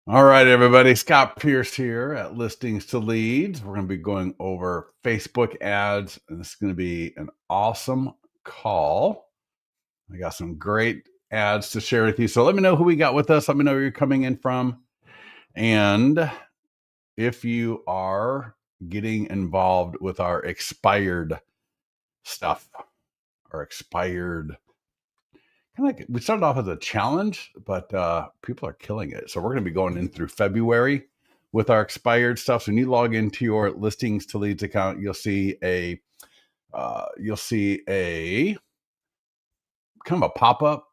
All right, everybody. Scott Pierce here at Listings to Leads. We're going to be going over Facebook ads, and this is going to be an awesome call. I got some great ads to share with you. So let me know who we got with us. Let me know where you're coming in from. And if you are getting involved with our expired stuff, our expired kind of like we started off as a challenge, but people are killing it. So we're going to be going in through February with our expired stuff. So when you log into your listings to leads account, you'll see a kind of a pop up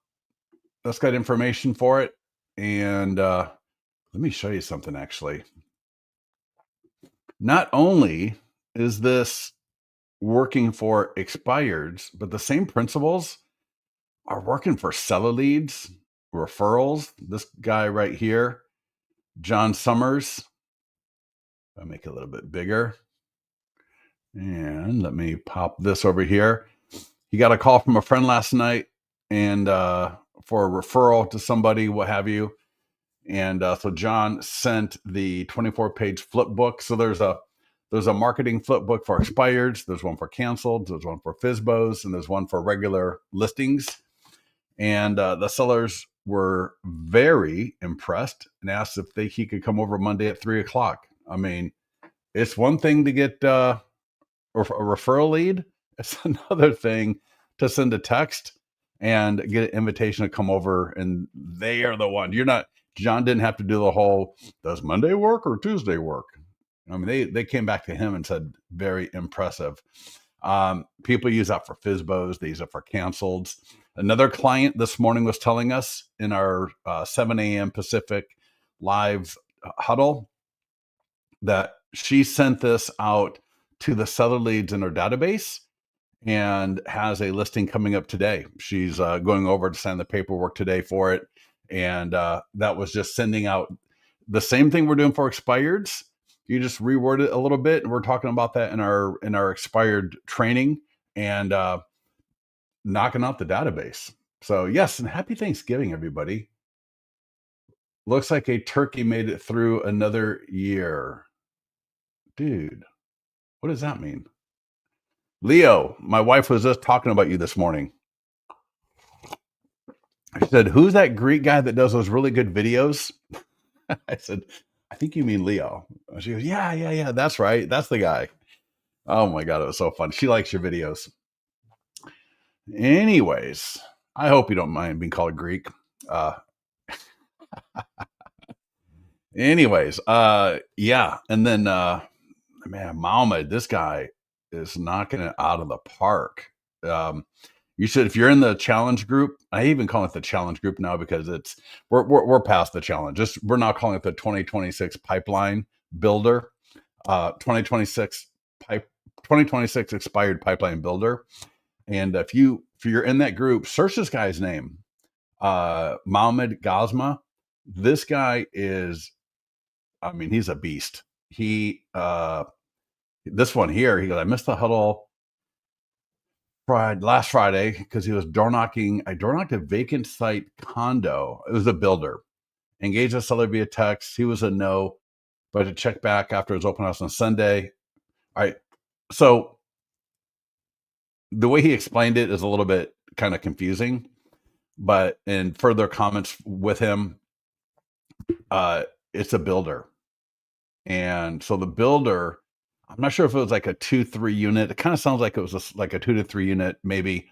that's got information for it. And let me show you something. Actually, not only is this working for expireds, but the same principles are working for seller leads, referrals. This guy right here, John Summers. I'll make it a little bit bigger. And let me pop this over here. He got a call from a friend last night and for a referral to somebody, what have you. And so John sent the 24-page flip book. So there's a marketing flip book for expireds. There's one for canceled. There's one for FSBOs, and there's one for regular listings. And the sellers were very impressed and asked if he could come over Monday at 3:00. I mean, it's one thing to get a referral lead. It's another thing to send a text and get an invitation to come over, and they are the one. John didn't have to do the whole, does Monday work or Tuesday work? I mean, they came back to him and said, very impressive. People use that for FSBOs. They use it for canceleds. Another client this morning was telling us in our 7 a.m. Pacific live huddle that she sent this out to the seller leads in her database and has a listing coming up today. She's going over to sign the paperwork today for it. And that was just sending out the same thing we're doing for expireds. You just reword it a little bit. And we're talking about that in our expired training and knocking out the database. So yes, and happy Thanksgiving, everybody. Looks like a turkey made it through another year. Dude, what does that mean? Leo, my wife was just talking about you this morning. She said, who's that Greek guy that does those really good videos? I said, I think you mean Leo. She goes, yeah, that's right. That's the guy. Oh my God, it was so fun. She likes your videos. Anyways, I hope you don't mind being called Greek. Yeah. And then, man, Mohammed, this guy is knocking it out of the park. You should, if you're in the challenge group, I even call it the challenge group now because we're past the challenge. We're now calling it the 2026 pipeline builder, 2026 expired pipeline builder. And if you're in that group, search this guy's name, Mohammed Gazma. This guy is, I mean, he's a beast. This one here, he goes, I missed the huddle last Friday because he was door knocking. I door knocked a vacant site condo. It was a builder. Engaged a seller via text. He was a no, but to check back after his open house on Sunday. All right. So the way he explained it is a little bit kind of confusing, but in further comments with him, it's a builder. And so the builder, I'm not sure if it was like a 2-3 unit. It kind of sounds like it was like a 2 to 3 unit, maybe,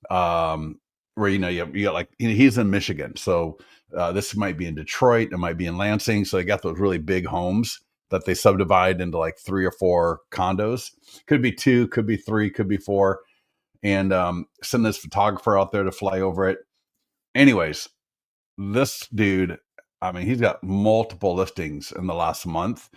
where, you got like, he's in Michigan. So this might be in Detroit. It might be in Lansing. So they got those really big homes that they subdivide into like 3 or 4 condos. Could be 2, could be 3, could be 4. And send this photographer out there to fly over it. Anyways, this dude, I mean, he's got multiple listings in the last month.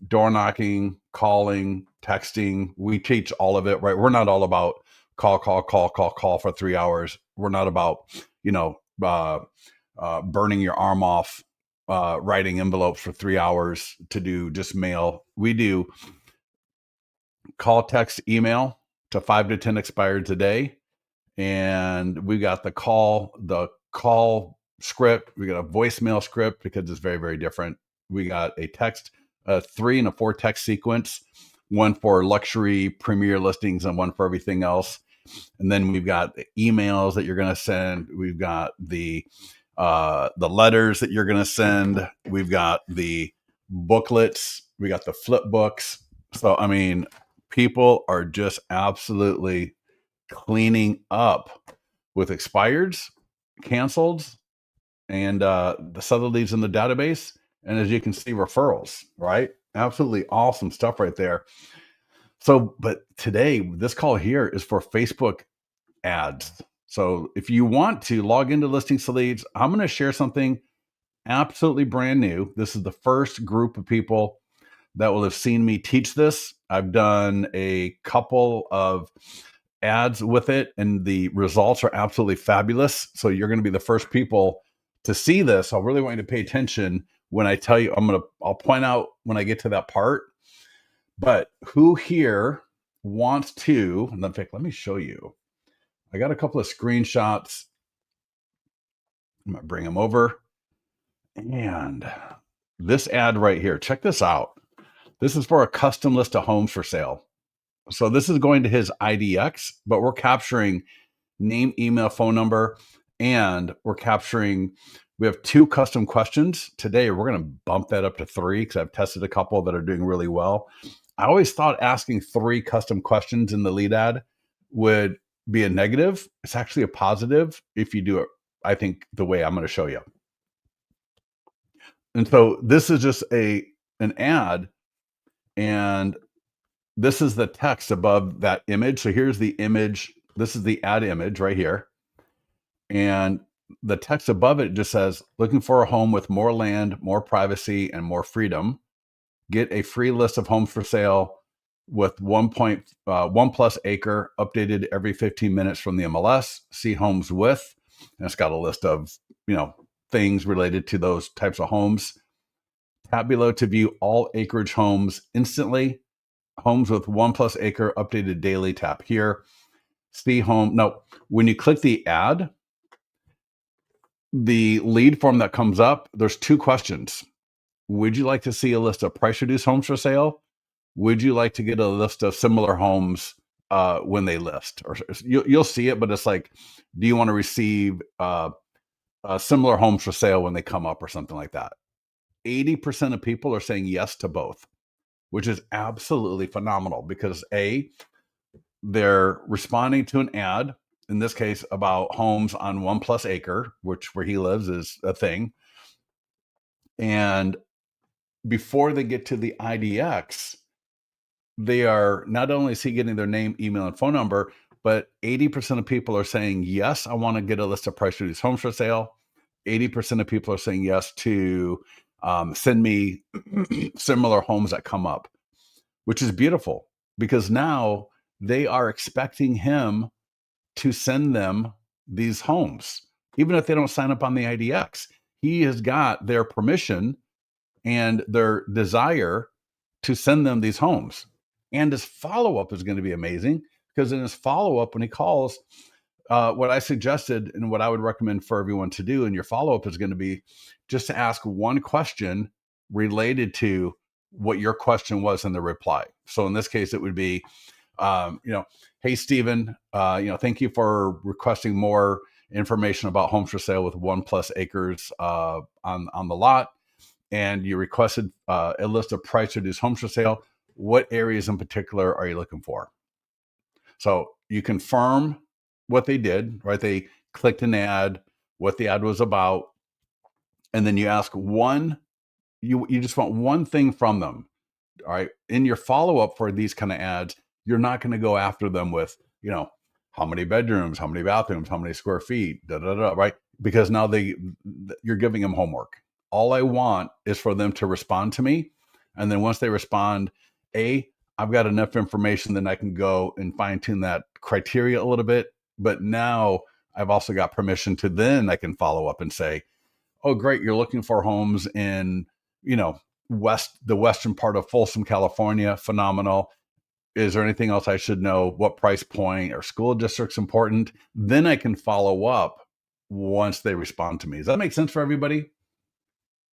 Door knocking, calling, texting. We teach all of it, right? We're not all about call for 3 hours. We're not about, burning your arm off, writing envelopes for 3 hours to do just mail. We do call, text, email to 5 to 10 expireds a day. And we got the call script. We got a voicemail script because it's very, very different. We got a text, a 3 and a 4 text sequence, one for luxury premier listings and one for everything else. And then we've got the emails that you're going to send. We've got the letters that you're going to send. We've got the booklets. We got the flip books. So, I mean, people are just absolutely cleaning up with expireds, canceled, and the subtle leads in the database. And as you can see, referrals, right? Absolutely awesome stuff right there. So, but today, this call here is for Facebook ads. So if you want to log into Listings to Leads, I'm going to share something absolutely brand new. This is the first group of people that will have seen me teach this. I've done a couple of ads with it and the results are absolutely fabulous. So you're going to be the first people to see this. I really want you to pay attention when I tell you. I'll point out when I get to that part. But who here wants to, in fact, let me show you. I got a couple of screenshots. I'm going to bring them over. And this ad right here, check this out. This is for a custom list of homes for sale. So this is going to his IDX, but we're capturing name, email, phone number, and we have 2 custom questions. Today, we're going to bump that up to 3 because I've tested a couple that are doing really well. I always thought asking 3 custom questions in the lead ad would be a negative. It's actually a positive if you do it, I think, the way I'm going to show you. And so this is just an ad, and this is the text above that image. So here's the image. This is the ad image right here. And the text above it just says, looking for a home with more land, more privacy, and more freedom. Get a free list of homes for sale with 1+ acre, updated every 15 minutes from the MLS. See homes with, and it's got a list of, things related to those types of homes. Tap below to view all acreage homes instantly. Homes with 1+ acre updated daily. Tap here. See home. No, when you click the ad, the lead form that comes up, there's 2 questions. Would you like to see a list of price reduced homes for sale? Would you like to get a list of similar homes when they list? Or you'll see it, but it's like, do you want to receive similar homes for sale when they come up or something like that? 80% of people are saying yes to both, which is absolutely phenomenal because they're responding to an ad, in this case about homes on 1+ acre, where he lives is a thing. And before they get to the IDX, they are not only is he getting their name, email, and phone number, but 80% of people are saying, yes, I want to get a list of price reduced homes for sale. 80% of people are saying yes to send me similar homes that come up, which is beautiful because now they are expecting him to send them these homes. Even if they don't sign up on the IDX, he has got their permission and their desire to send them these homes. And his follow-up is going to be amazing because in his follow-up, when he calls, what I suggested and what I would recommend for everyone to do in your follow-up is going to be just to ask one question related to what your question was in the reply. So in this case, it would be, hey, Stephen, thank you for requesting more information about homes for sale with 1+ acres on the lot. And you requested a list of price reduced homes for sale. What areas in particular are you looking for? So you confirm what they did, right? They clicked an ad, what the ad was about, and then you ask you just want one thing from them. All right. In your follow-up for these kind of ads, you're not going to go after them with, how many bedrooms, how many bathrooms, how many square feet, right? Because now you're giving them homework. All I want is for them to respond to me. And then once they respond, I've got enough information that I can go and fine tune that criteria a little bit. But now I've also got permission to then I can follow up and say, oh, great. You're looking for homes in, the western part of Folsom, California. Phenomenal. Is there anything else I should know? What price point or school district's important? Then I can follow up once they respond to me. Does that make sense for everybody?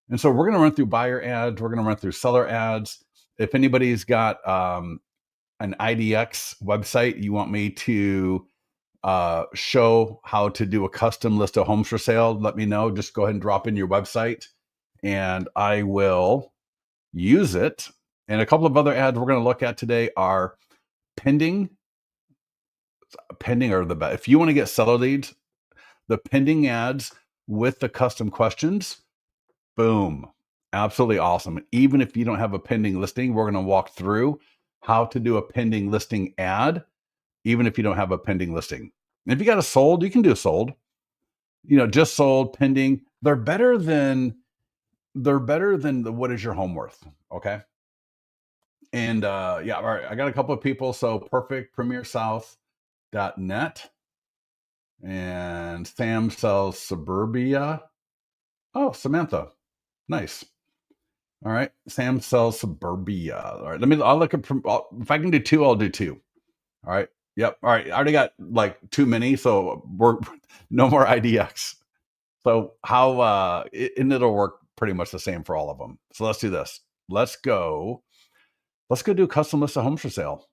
And so we're going to run through buyer ads. We're going to run through seller ads. If anybody's got an IDX website you want me to show how to do a custom list of homes for sale, let me know. Just go ahead and drop in your website and I will use it. And a couple of other ads we're going to look at today are pending. Pending are the best. If you want to get seller leads, the pending ads with the custom questions, boom, absolutely awesome. Even if you don't have a pending listing, we're going to walk through how to do a pending listing ad, even if you don't have a pending listing. And if you got a sold, you can do a sold. Just sold, pending. They're better than the what is your home worth? Okay. And yeah, all right. I got a couple of people. So perfect premiersouth.net. And Sam sells suburbia. Oh, Samantha. Nice. All right. Sam sells suburbia. All right. I'll look at, if I can do two, I'll do two. All right. Yep. All right. I already got like too many. So we're no more IDX. So and it'll work pretty much the same for all of them. So let's do this. Let's go do custom list of homes for sale.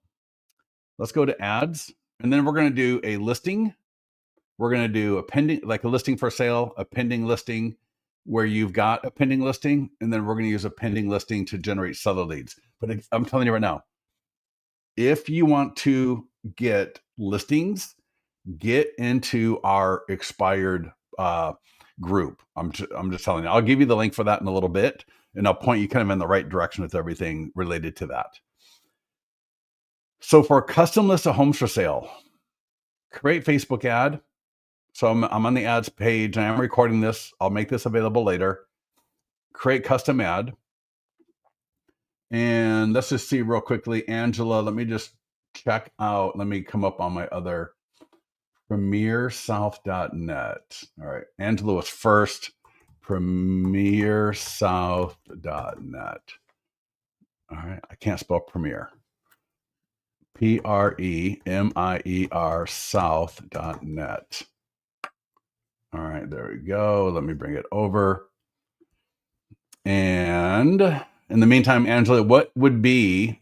Let's go to ads. And then we're going to do a listing. We're going to do a pending, like a listing for sale, a pending listing where you've got a pending listing. And then we're going to use a pending listing to generate seller leads. But I'm telling you right now, if you want to get listings, get into our expired group. I'm just telling you. I'll give you the link for that in a little bit, and I'll point you kind of in the right direction with everything related to that. So for a custom list of homes for sale, create Facebook ad. So I'm on the ads page. I am recording this. I'll make this available later. Create custom ad. And let's just see real quickly. Angela, let me just check out. Let me come up on my other premiersouth.net. All right. Angela was first. Premiersouth.net. All right. I can't spell premier. Premier south.net. All right. There we go. Let me bring it over. And in the meantime, Angela, what would be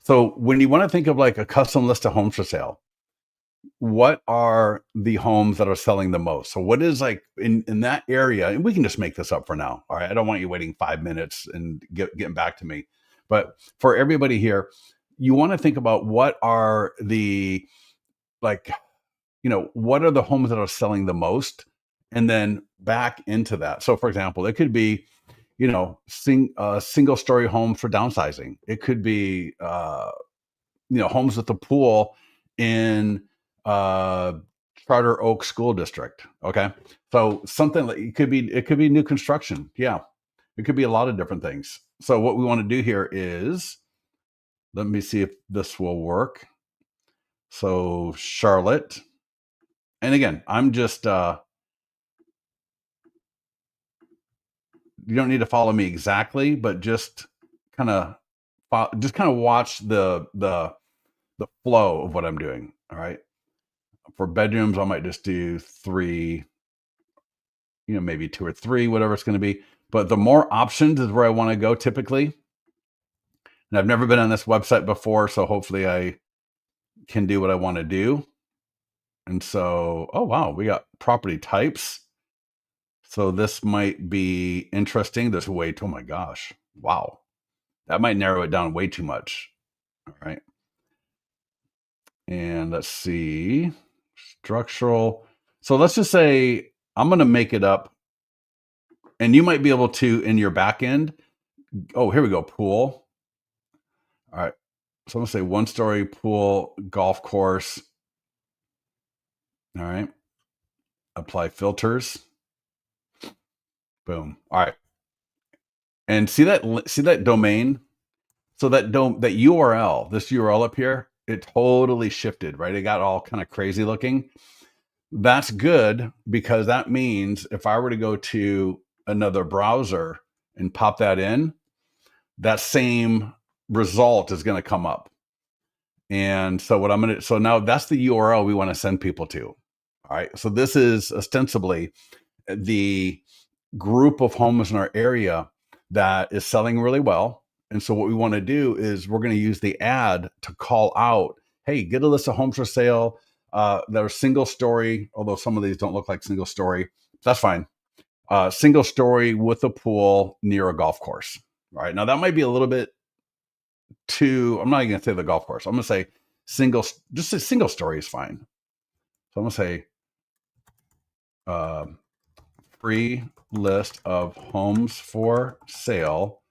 so when you want to think of like a custom list of homes for sale, what are the homes that are selling the most? So what is like in that area, and we can just make this up for now. All right. I don't want you waiting 5 minutes and getting back to me. But for everybody here, you want to think about what are the, like, what are the homes that are selling the most? And then back into that. So for example, it could be, single story homes for downsizing. It could be, homes with a pool in Charter Oak School District. Okay. So something like it could be new construction. Yeah. It could be a lot of different things. So what we want to do here is, let me see if this will work. So Charlotte, and again, I'm just, you don't need to follow me exactly, but just kind of watch the flow of what I'm doing. All right. For bedrooms, I might just do 3, maybe 2 or 3, whatever it's going to be. But the more options is where I want to go typically. And I've never been on this website before, so hopefully I can do what I want to do. And so, oh wow, we got property types. So this might be interesting. Oh my gosh, wow. That might narrow it down way too much. All right. And let's see, structural. So let's just say I'm going to make it up. And you might be able to, in your back end, oh, here we go, pool. All right. So I'm going to say 1-story pool, golf course. All right. Apply filters. Boom. All right. And see that domain? So that URL, this URL up here, it totally shifted, right? It got all kind of crazy looking. That's good because that means if I were to go to another browser and pop that in, that same result is going to come up. And so so now that's the URL we want to send people to. All All right. So this is ostensibly the group of homes in our area that is selling really well. And so what we want to do is we're going to use the ad to call out, hey, get a list of homes for sale that are single story, although some of these don't look like single story. That's fine. Single story with a pool near a golf course. All right. Now that might be a little bit too, I'm not even going to say the golf course. I'm going to say just a single story is fine. So I'm going to say uh, free list of homes for sale,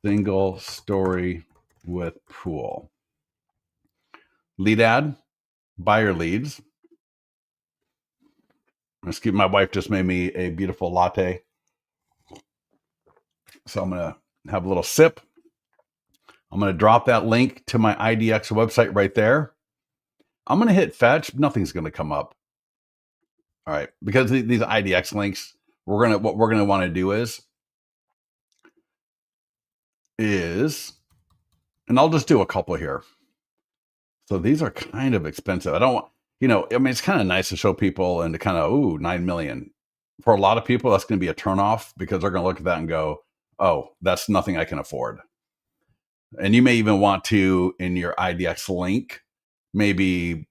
single story with pool. Lead ad, buyer leads. Excuse me, my wife just made me a beautiful latte. So I'm going to have a little sip. I'm going to drop that link to my IDX website right there. I'm going to hit fetch. Nothing's going to come up. All right. Because these IDX links, what we're going to want to do is, and I'll just do a couple here. So these are kind of expensive. I don't want, I mean, it's kind of nice to show people and to kind of, 9 million. For a lot of people, that's going to be a turnoff because they're going to look at that and go, oh, that's nothing I can afford. And you may even want to, in your IDX link, maybe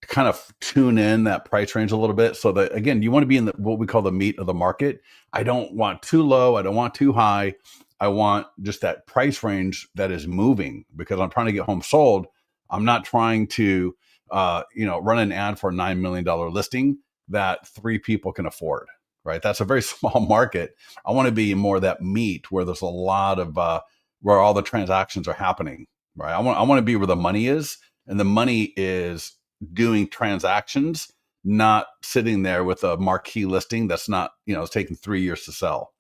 kind of tune in that price range a little bit so that, again, you want to be in what we call the meat of the market. I don't want too low. I don't want too high. I want just that price range that is moving because I'm trying to get homes sold. I'm not trying to, run an ad for a $9 million listing that 3 people can afford, right? That's a very small market. I want to be more of that meat where there's a lot of, where all the transactions are happening, right? I want to be where the money is, and the money is doing transactions, not sitting there with a marquee listing that's not, it's taking 3 years to sell.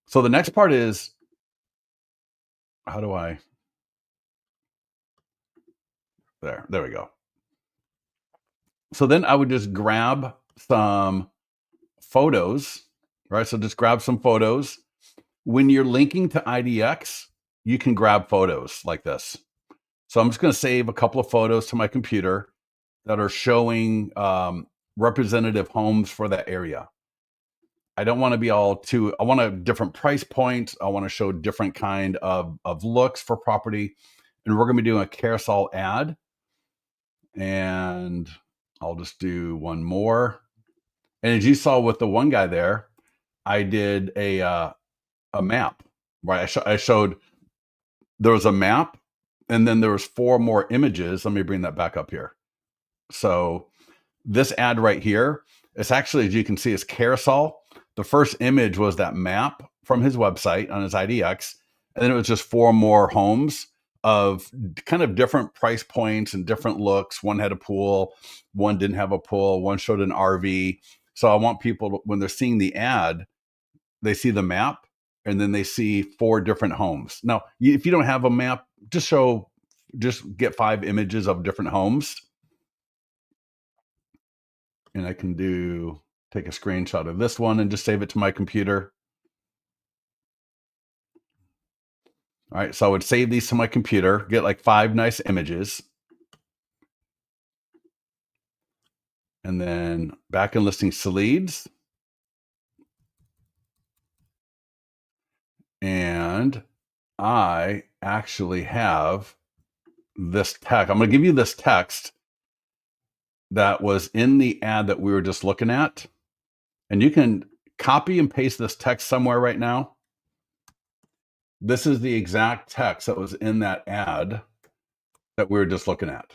So the next part is, there we go. So then I would just grab some photos, right? So just grab some photos. When you're linking to IDX, you can grab photos like this. So I'm just going to save a couple of photos to my computer that are showing representative homes for that area. I don't want to be I want a different price point. I want to show different kind of looks for property. And we're going to be doing a carousel ad. And I'll just do one more. And as you saw with the one guy there, I did a map, right? I showed there was a map and then there was 4 more images. Let me bring that back up here. So this ad right here, it's actually, as you can see, it's carousel. The first image was that map from his website on his IDX. And then it was just 4 more homes of kind of different price points and different looks. One had a pool, one didn't have a pool, one showed an RV. So I want people to, when they're seeing the ad, they see the map and then they see 4 different homes. Now, if you don't have a map, just get 5 images of different homes. And I can take a screenshot of this one and just save it to my computer. All right, so I would save these to my computer, get like 5 nice images. And then back in listing leads. And I actually have this text. I'm going to give you this text that was in the ad that we were just looking at. And you can copy and paste this text somewhere right now. This is the exact text that was in that ad that we were just looking at.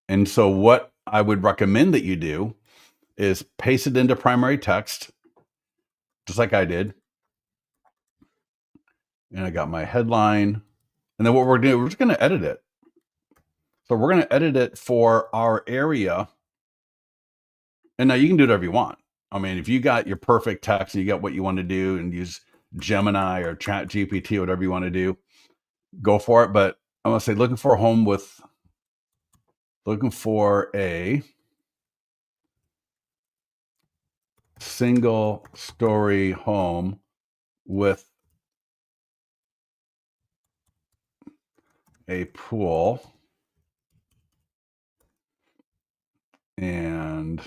And so what I would recommend that you do is paste it into primary text, just like I did. And I got my headline. And then what we're doing, we're just going to edit it. So we're going to edit it for our area. And now you can do whatever you want. I mean, if you got your perfect text and you got what you want to do and use Gemini or Chat GPT, whatever you want to do, go for it. But I'm going to say looking for a single story home with a pool And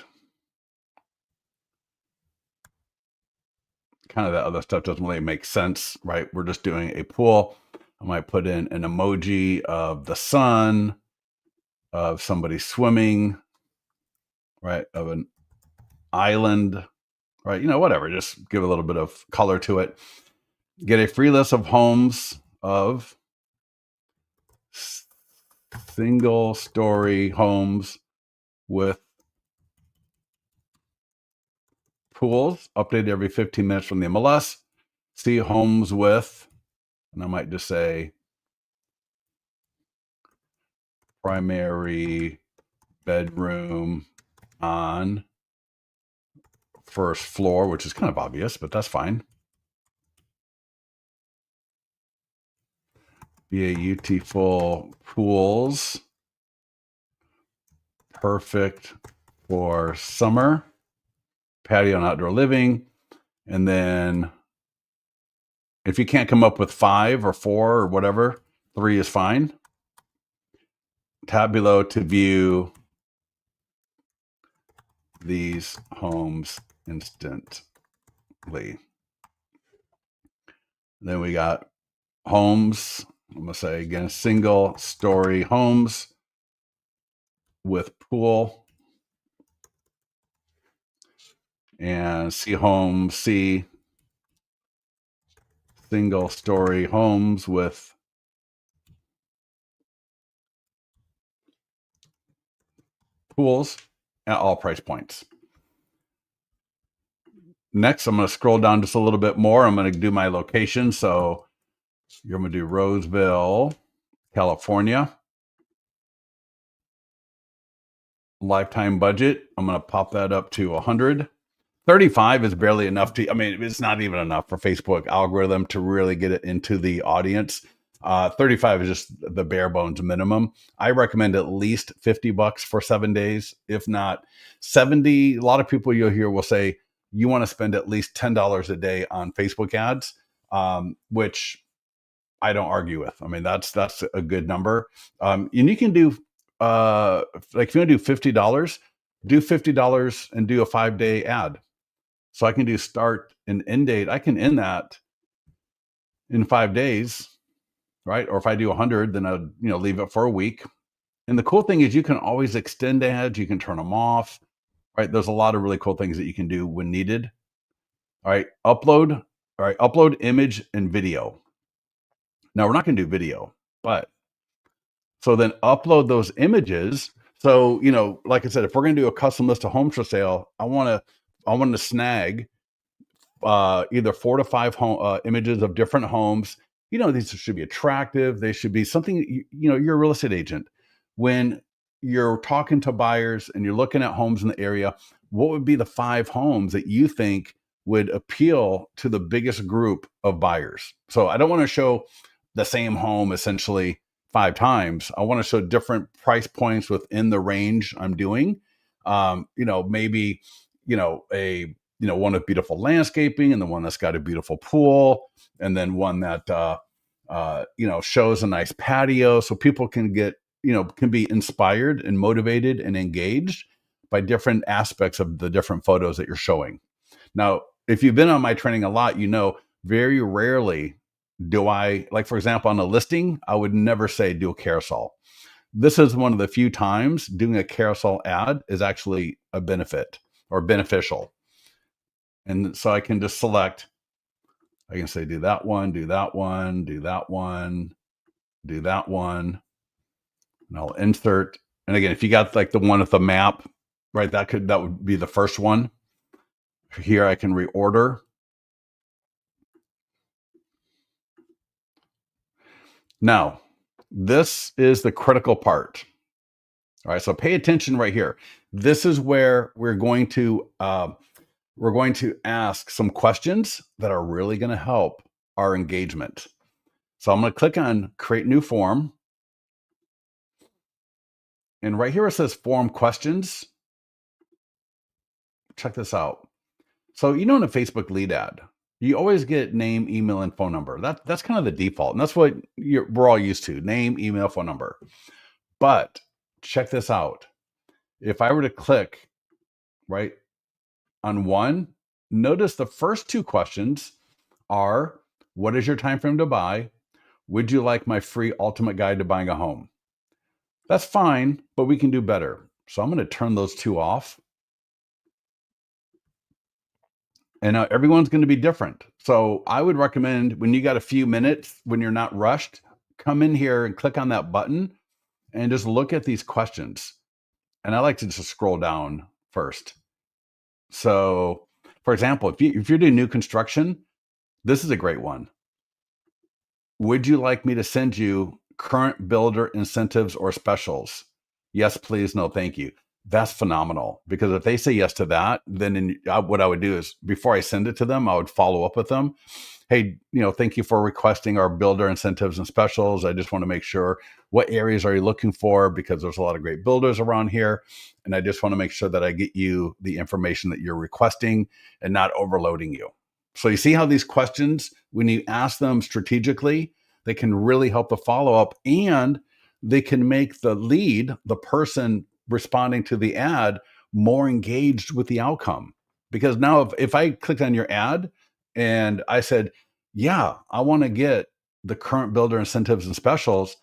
kind of that other stuff doesn't really make sense, right? We're just doing a pool. I might put in an emoji of the sun, of somebody swimming, right? Of an island, right? Whatever. Just give a little bit of color to it. Get a free list of homes of single story homes with pools updated every 15 minutes from the MLS. See homes with, and I might just say primary bedroom on first floor, which is kind of obvious, but that's fine. Beautiful pools. Perfect for summer. Patio and outdoor living. And then if you can't come up with 5 or 4 or whatever, 3 is fine. Tab below to view these homes instantly. Then we got homes. I'm going to say again, single story homes with pool. And see single story homes with pools at all price points. Next, I'm going to scroll down just a little bit more. I'm going to do my location. So you're going to do Roseville, California. Lifetime budget. I'm going to pop that up to 100. 35 is barely enough it's not even enough for Facebook algorithm to really get it into the audience. 35 is just the bare bones minimum. I recommend at least $50 for 7 days, if not 70. A lot of people you'll hear will say you want to spend at least $10 a day on Facebook ads, which I don't argue with. That's a good number. And you can do like if you want to do $50 and do a 5-day ad. So I can do start and end date. I can end that in 5 days, right? Or if I do 100, then I'd leave it for a week. And the cool thing is you can always extend ads. You can turn them off, right? There's a lot of really cool things that you can do when needed. All right, upload. All right, upload image and video. Now we're not going to do video, but so then upload those images. So like I said, if we're going to do a custom list of homes for sale, I want to snag either 4 to 5 images of different homes. These should be attractive. They should be something, you're a real estate agent. When you're talking to buyers and you're looking at homes in the area, what would be the 5 homes that you think would appeal to the biggest group of buyers? So I don't want to show the same home essentially 5 times. I want to show different price points within the range I'm doing. Maybe, one with beautiful landscaping, and the one that's got a beautiful pool, and then one that shows a nice patio, so people can be inspired and motivated and engaged by different aspects of the different photos that you're showing. Now, if you've been on my training a lot, very rarely do I, like for example, on a listing, I would never say do a carousel. This is one of the few times doing a carousel ad is actually a benefit or beneficial. And so I can just select, I can say, do that one, do that one, do that one, do that one. And I'll insert. And again, if you got like the one with the map, right, that would be the first one. Here I can reorder. Now, this is the critical part. All right, so pay attention right here. This is where we're going to ask some questions that are really going to help our engagement. So I'm going to click on create new form. And right here it says form questions. Check this out. So in a Facebook lead ad, you always get name, email, and phone number. That's kind of the default. And that's what we're all used to, name, email, phone number. But check this out. If I were to click right on one, notice the first two questions are, what is your time frame to buy? Would you like my free ultimate guide to buying a home? That's fine, but we can do better. So I'm going to turn those two off. And now everyone's going to be different. So I would recommend when you got a few minutes, when you're not rushed, come in here and click on that button and just look at these questions. And I like to just scroll down first. So, for example, if you're doing new construction, this is a great one. Would you like me to send you current builder incentives or specials? Yes, please. No, thank you. That's phenomenal, because if they say yes to that, then what I would do is, before I send it to them, I would follow up with them. Hey, thank you for requesting our builder incentives and specials. I just want to make sure, what areas are you looking for? Because there's a lot of great builders around here. And I just want to make sure that I get you the information that you're requesting and not overloading you. So you see how these questions, when you ask them strategically, they can really help the follow up, and they can make the lead, the person responding to the ad, more engaged with the outcome. Because now if I clicked on your ad and I said, yeah, I want to get the current builder incentives and specials,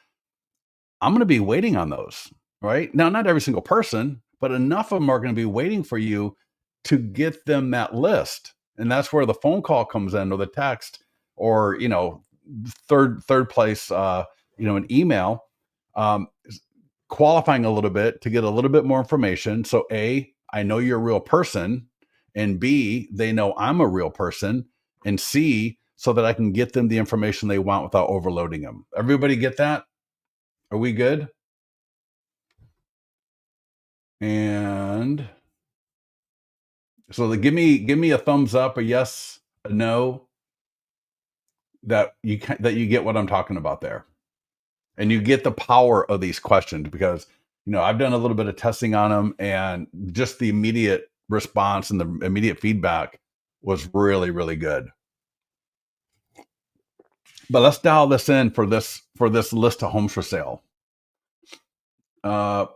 I'm going to be waiting on those, right? Now, not every single person, but enough of them are going to be waiting for you to get them that list. And that's where the phone call comes in, or the text, or, third place, an email, qualifying a little bit to get a little bit more information. So A, I know you're a real person, and B, they know I'm a real person, and C, so that I can get them the information they want without overloading them. Everybody get that? Are we good? And so give me a thumbs up, a yes, a no, that you get what I'm talking about there. And you get the power of these questions, because I've done a little bit of testing on them, and just the immediate response and the immediate feedback was really, really good. But let's dial this in for this list of homes for sale. Now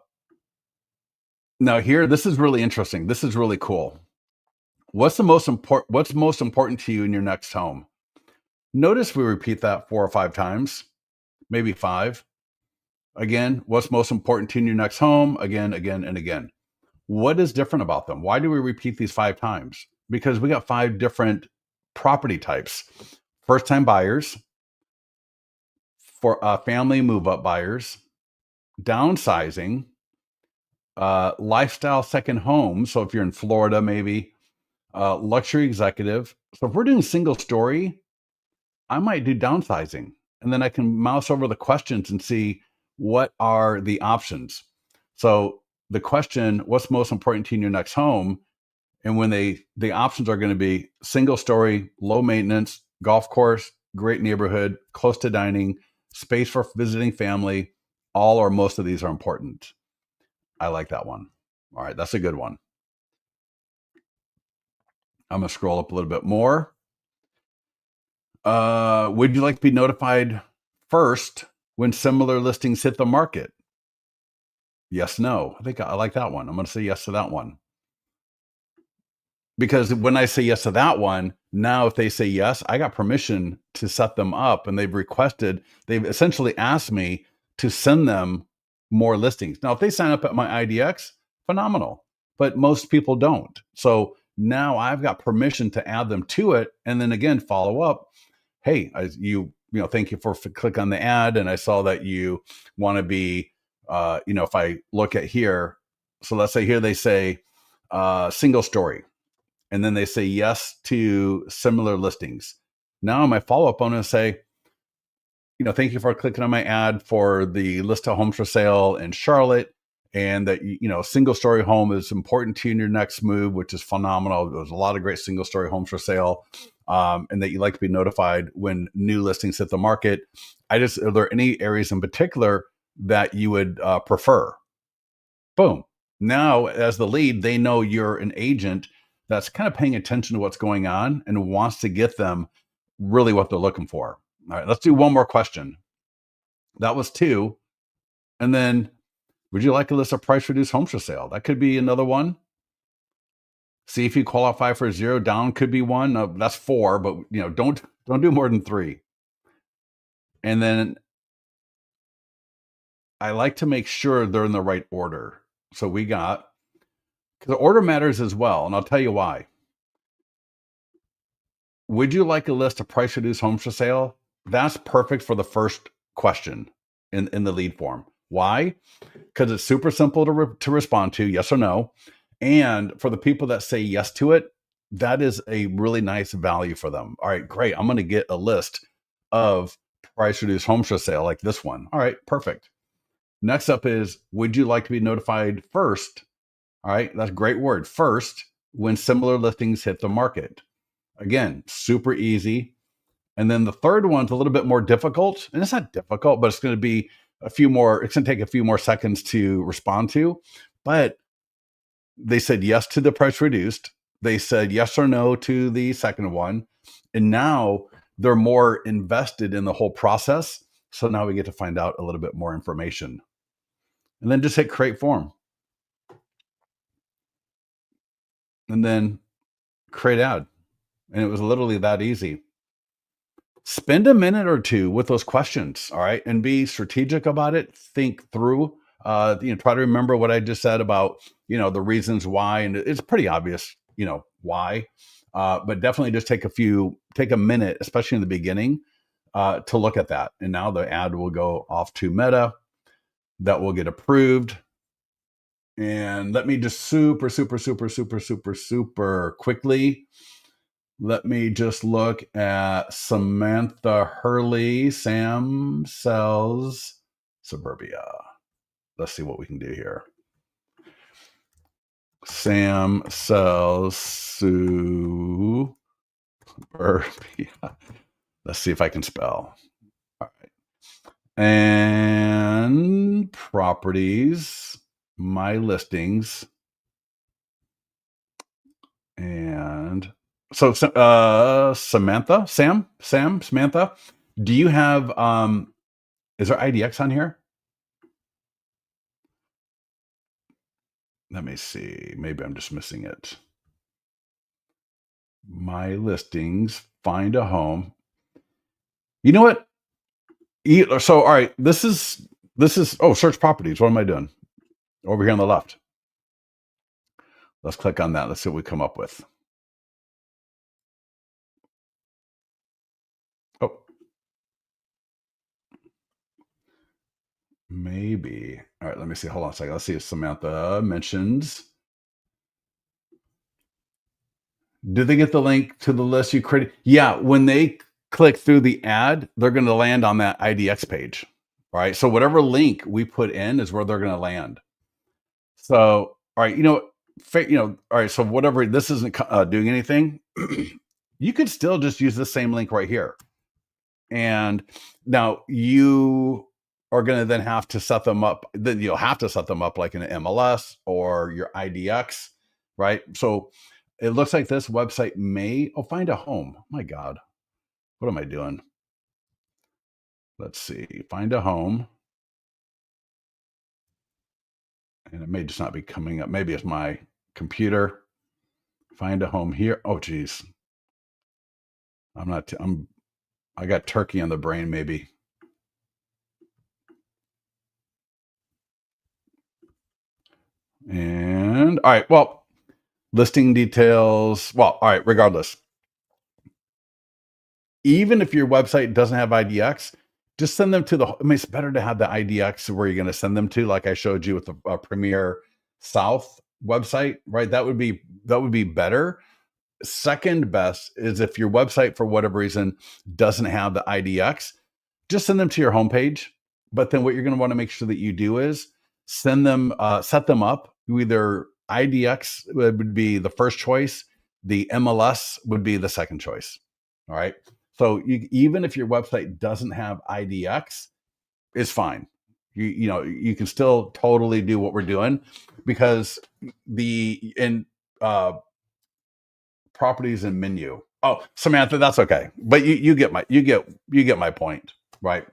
here, this is really interesting. This is really cool. What's most important to you in your next home? Notice we repeat that 4 or 5 times, maybe 5. Again, what's most important to you in your next home? Again, and again. What is different about them? Why do we repeat these 5 times? Because we got 5 different property types. First-time buyers, for family move-up buyers, downsizing, lifestyle second home. So if you're in Florida, maybe luxury executive. So if we're doing single story, I might do downsizing, and then I can mouse over the questions and see what are the options. So the question, what's most important to you in your next home? And when the options are going to be single story, low maintenance, golf course, great neighborhood, close to dining, space for visiting family, all or most of these are important. I like that one. All right, that's a good one. I'm going to scroll up a little bit more. Would you like to be notified first when similar listings hit the market? Yes, no. I think I like that one. I'm going to say yes to that one. Because when I say yes to that one, now if they say yes, I got permission to set them up, and they've essentially asked me to send them more listings. Now, if they sign up at my IDX, phenomenal, but most people don't. So now I've got permission to add them to it, and then again, follow up. Hey, thank you for click on the ad, and I saw that you want to be, if I look at here, so let's say here they say single story, and then they say yes to similar listings. Now my follow-up on to say, thank you for clicking on my ad for the list of homes for sale in Charlotte, and that, single story home is important to you in your next move, which is phenomenal. There's a lot of great single story homes for sale, and that you like to be notified when new listings hit the market. Are there any areas in particular that you would prefer? Boom. Now, as the lead, they know you're an agent that's kind of paying attention to what's going on and wants to get them really what they're looking for. All right, let's do one more question. That was 2. And then Would you like a list of price reduced homes for sale? That could be another one. See if you qualify for 0 down could be one. That's 4, but don't do more than 3. And then I like to make sure they're in the right order. So we got, because the order matters as well, and I'll tell you why. Would you like a list of price reduced homes for sale? That's perfect for the first question in the lead form. Why? Because it's super simple to respond to, yes or no. And for the people that say yes to it, that is a really nice value for them. All right, great. I'm going to get a list of price reduced homes for sale like this one. All right, perfect. Next up is, would you like to be notified first? All right, that's a great word. First, when similar listings hit the market. Again, super easy. And then the third one's a little bit more difficult. And it's not difficult, but it's going to be it's going to take a few more seconds to respond to. But they said yes to the price reduced. They said yes or no to the second one. And now they're more invested in the whole process. So now we get to find out a little bit more information. And then just hit create form. And then create ad. And it was literally that easy. Spend a minute or two with those questions, all right, and be strategic about it. Think through, try to remember what I just said about, the reasons why, and it's pretty obvious, why, but definitely just take a minute, especially in the beginning, to look at that. And now the ad will go off to Meta, that will get approved. And let me just super quickly. Let me just look at Samantha Hurley. Sam sells suburbia. Let's see what we can do here. Sam sells suburbia. Let's see if I can spell. All right. And properties, my listings. And so Samantha, Samantha, do you have is there IDX on here? Let me see. Maybe I'm just missing it. My listings, find a home. You know what? So all right, this is search properties. What am I doing? Over here on the left. Let's click on that. Let's see what we come up with. Oh, maybe. All right, let me see. Hold on a second. Let's see if Samantha mentions. Did they get the link to the list you created? Yeah, when they click through the ad, they're going to land on that IDX page, right? So whatever link we put in is where they're going to land. So, all right, all right. So whatever, this isn't doing anything. You could still just use the same link right here. And now you are going to then have to set them up. Then you'll have to set them up like in an MLS or your IDX, right? So it looks like this website may find a home. My God, what am I doing? Let's see, find a home. And it may just not be coming up. Maybe it's my computer. Find a home here. Oh, geez. I got turkey on the brain, maybe. And all right, well, listing details. Well, all right, regardless. Even if your website doesn't have IDX, just send them to it's better to have the IDX where you're going to send them to, like I showed you with the Premier South website, right? That would be better. Second best is if your website, for whatever reason, doesn't have the IDX, just send them to your homepage. But then what you're going to want to make sure that you do is set them up. Either IDX would be the first choice, the MLS would be the second choice. All right. So even if your website doesn't have IDX, it's fine. You can still totally do what we're doing, because properties and menu. Oh, Samantha, that's okay. But you get my point, right?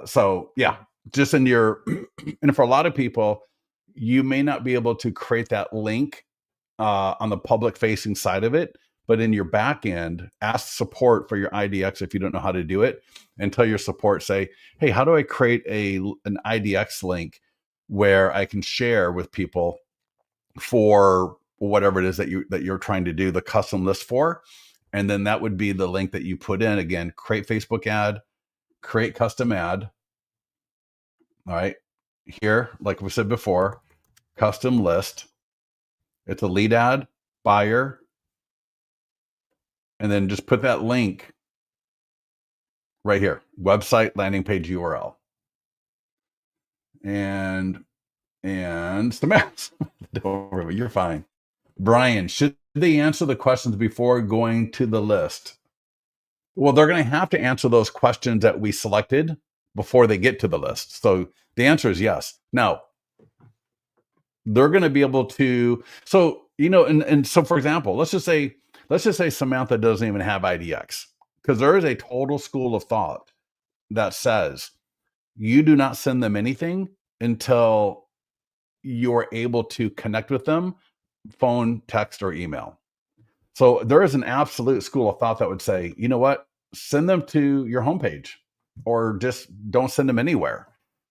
So yeah, just in your, and for a lot of people, you may not be able to create that link on the public facing side of it, but in your back end, ask support for your IDX if you don't know how to do it, and tell your support, say, hey, how do I create an IDX link where I can share with people for whatever it is that you're trying to do the custom list for? And then that would be the link that you put in. Again, create Facebook ad, create custom ad. All right. Here, like we said before, custom list. It's a lead ad, buyer, and then just put that link right here, website, landing page URL. And Samantha, don't worry, you're fine. Brian, should they answer the questions before going to the list? Well, they're going to have to answer those questions that we selected before they get to the list. So the answer is yes. Now, they're going to be able to, so, and so for example, let's just say Samantha doesn't even have IDX, because there is a total school of thought that says you do not send them anything until you're able to connect with them, phone, text, or email. So there is an absolute school of thought that would say, you know what, send them to your homepage, or just don't send them anywhere,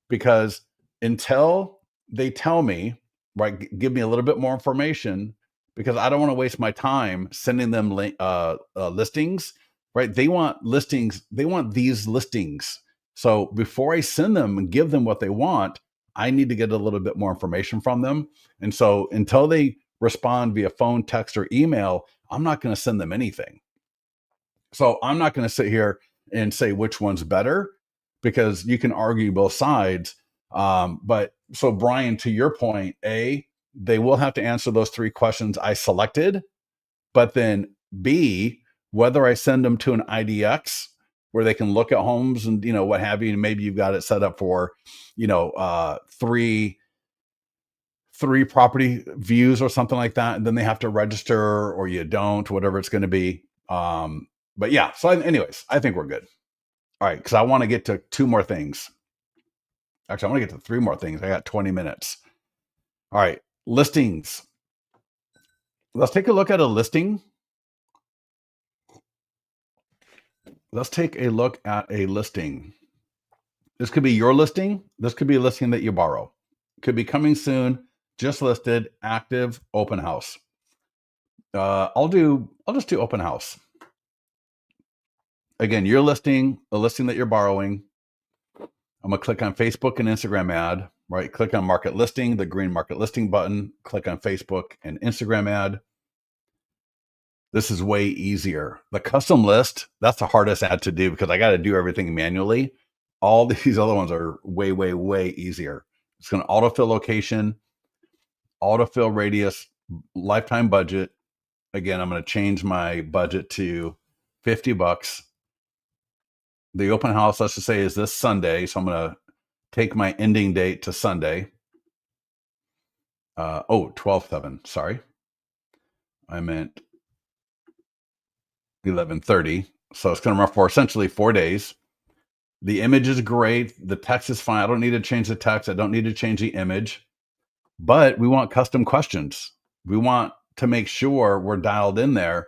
because until they tell me, right, give me a little bit more information, because I don't want to waste my time sending them listings, right? They want listings. They want these listings. So before I send them and give them what they want, I need to get a little bit more information from them. And so until they respond via phone, text, or email, I'm not going to send them anything. So I'm not going to sit here and say which one's better, because you can argue both sides. But so, Brian, to your point, they will have to answer those 3 questions I selected, but then B, whether I send them to an IDX where they can look at homes and, what have you, and maybe you've got it set up for, 3 property views or something like that, and then they have to register, or you don't, whatever it's going to be. But yeah, so anyways, I think we're good. All right, because I want to get to 2 more things. Actually, I want to get to 3 more things. I got 20 minutes. All right, listings. Let's take a look at a listing. Let's take a look at a listing. This could be your listing. This could be a listing that you borrow. Could be coming soon, just listed, active, open house. I'll just do open house. Again, your listing, a listing that you're borrowing. I'm going to click on Facebook and Instagram ad, right? Click on market listing, the green market listing button, click on Facebook and Instagram ad. This is way easier. The custom list, that's the hardest ad to do, because I got to do everything manually. All these other ones are way, way, way easier. It's going to autofill location, autofill radius, lifetime budget. Again, I'm going to change my budget to $50. The open house, let's just say, is this Sunday. So I'm going to take my ending date to Sunday. 12/7. Sorry. I meant 11/30. So it's going to run for essentially 4 days. The image is great. The text is fine. I don't need to change the text. I don't need to change the image. But we want custom questions. We want to make sure we're dialed in there.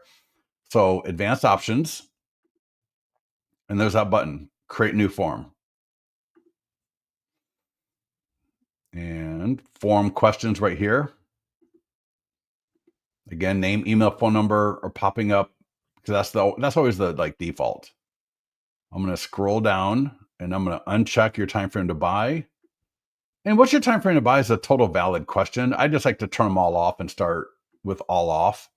So advanced options. And there's that button, create new form. And form questions right here. Again, name, email, phone number are popping up, because that's always the default. I'm going to scroll down and I'm going to uncheck your time frame to buy. And what's your time frame to buy is a total valid question. I just like to turn them all off and start with all off.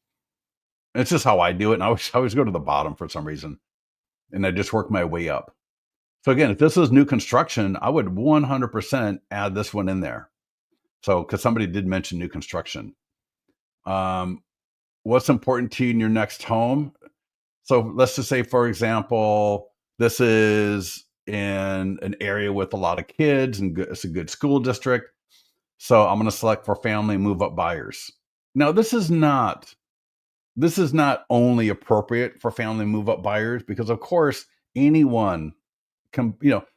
It's just how I do it. And I always go to the bottom for some reason, and I just work my way up. So again, if this is new construction, I would 100% add this one in there. So, because somebody did mention new construction. What's important to you in your next home? So let's just say, for example, this is in an area with a lot of kids and it's a good school district. So I'm going to select for family move up buyers. Now, this is not only appropriate for family move up buyers, because of course anyone can,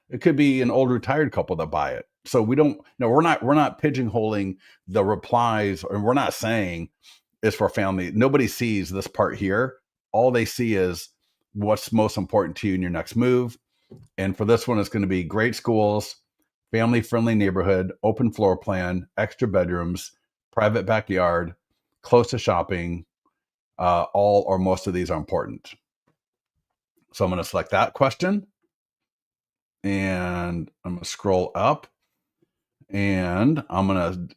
It could be an old retired couple that buy it. So we don't no, we're not pigeonholing the replies, and we're not saying it's for family. Nobody sees this part here. All they see is what's most important to you in your next move. And for this one, it's going to be great schools, family friendly neighborhood, open floor plan, extra bedrooms, private backyard, close to shopping. All or most of these are important. So I'm going to select that question, and I'm going to scroll up, and I'm going to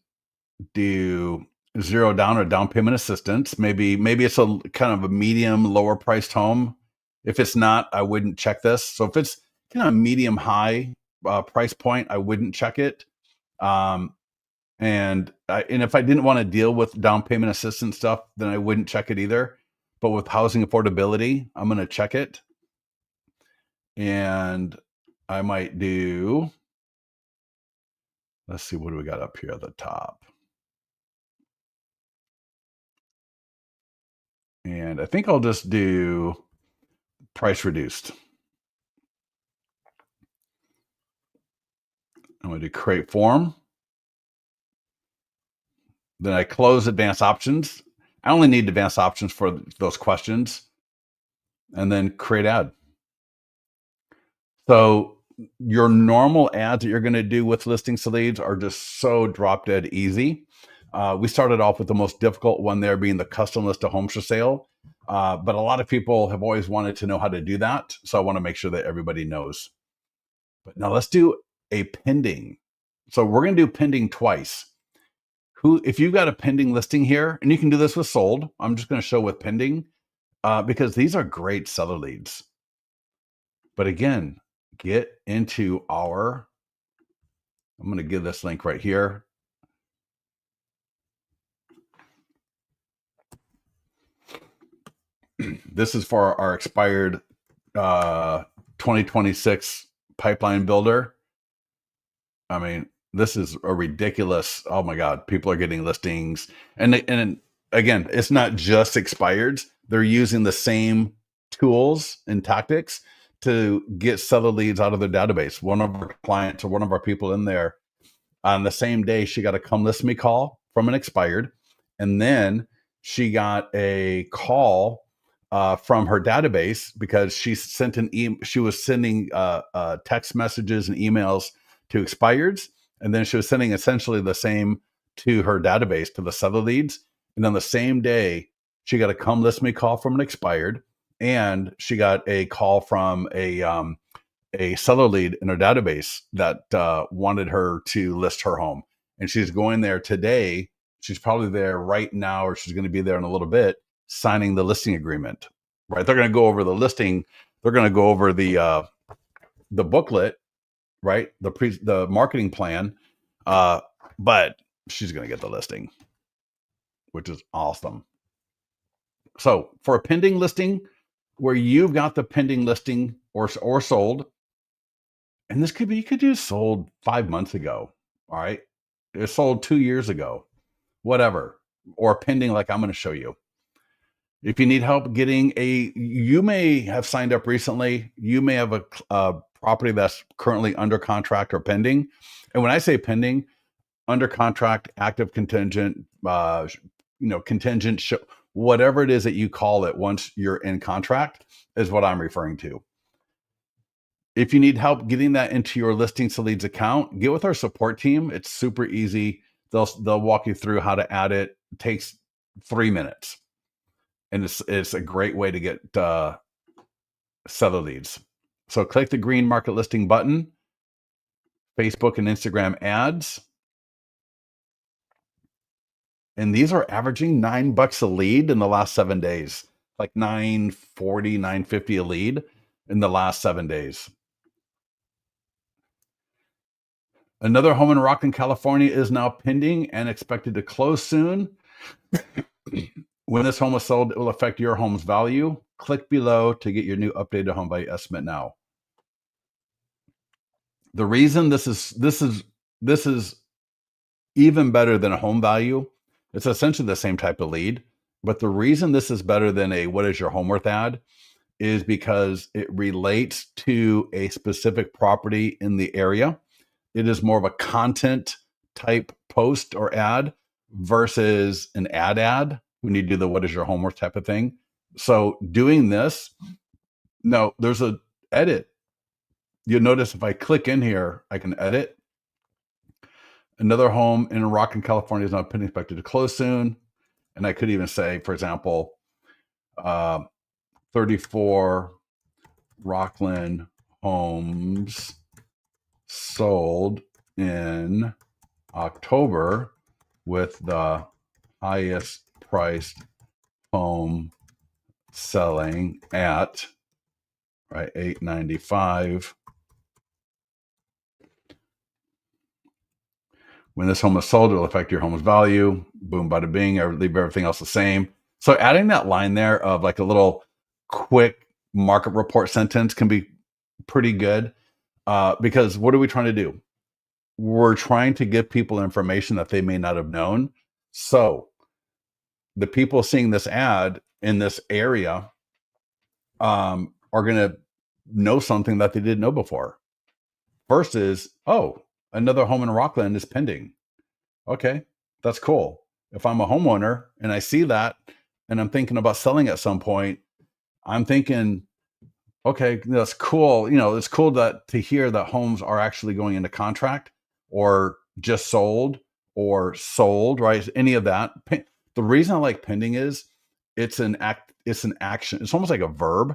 do zero down or down payment assistance. Maybe it's a kind of a medium lower priced home. If it's not, I wouldn't check this. So if it's kind of medium high price point, I wouldn't check it. And if I didn't want to deal with down payment assistance stuff, then I wouldn't check it either. But with housing affordability, I'm going to check it. And I might do, let's see, what do we got up here at the top? And I think I'll just do price reduced. I'm going to do create form. Then I close advanced options. I only need advanced options for those questions. And then create ad. So your normal ads that you're going to do with listings to leads are just so drop dead easy. We started off with the most difficult one there being the custom list of homes for sale. But a lot of people have always wanted to know how to do that. So I want to make sure that everybody knows. But now let's do a pending. So we're going to do pending twice. If you've got a pending listing here, and you can do this with sold, I'm just going to show with pending because these are great seller leads. But again, get into I'm going to give this link right here. This is for our expired 2026 pipeline builder. I mean, this is a ridiculous. Oh my God, people are getting listings, and again, it's not just expireds. They're using the same tools and tactics to get seller leads out of their database. One of our clients or one of our people in there, on the same day, she got a come list me call from an expired, and then she got a call from her database because she sent she was sending text messages and emails to expireds, and then she was sending essentially the same to her database to the seller leads. And on the same day, she got a come list me call from an expired, and she got a call from a seller lead in her database that wanted her to list her home. And she's going there today. She's probably there right now, or she's going to be there in a little bit, signing the listing agreement. Right? They're going to go over the listing. They're going to go over the booklet, right? The marketing plan, but she's going to get the listing, which is awesome. So for a pending listing, where you've got the pending listing or sold, and this could be, you could do sold 5 months ago. All right. It sold 2 years ago, whatever, or pending, like I'm going to show you. If you need help getting you may have signed up recently. You may have a property that's currently under contract or pending. And when I say pending, under contract, active contingent, contingent, whatever it is that you call it once you're in contract is what I'm referring to. If you need help getting that into your listings to leads account, get with our support team. It's super easy. They'll walk you through how to add it. It takes 3 minutes. And it's a great way to get seller leads. So click the green market listing button, Facebook and Instagram ads. And these are averaging $9 a lead in the last 7 days, like $940, $950 a lead in the last 7 days. Another home in Rockland, California is now pending and expected to close soon. When this home is sold, it will affect your home's value. Click below to get your new updated home value estimate now. The reason this is even better than a home value, it's essentially the same type of lead, but the reason this is better than a what is your home worth ad is because it relates to a specific property in the area. It is more of a content type post or ad versus an ad when you do the what is your homework type of thing. So doing this, no, there's a edit. You'll notice if I click in here, I can edit. Another home in Rockland, California is not pending, expected to close soon. And I could even say, for example, 34 Rockland homes sold in October with the highest priced home selling at right $895. When this home is sold, it will affect your home's value. Boom, bada bing, leave everything else the same. So adding that line there of like a little quick market report sentence can be pretty good because what are we trying to do? We're trying to give people information that they may not have known. So the people seeing this ad in this area are going to know something that they didn't know before. First is, oh, another home in Rockland is pending. Okay, that's cool. If I'm a homeowner and I see that and I'm thinking about selling at some point, I'm thinking, okay, that's cool. It's cool to hear that homes are actually going into contract or just sold or sold, right? Any of that. The reason I like pending is it's an action. It's almost like a verb,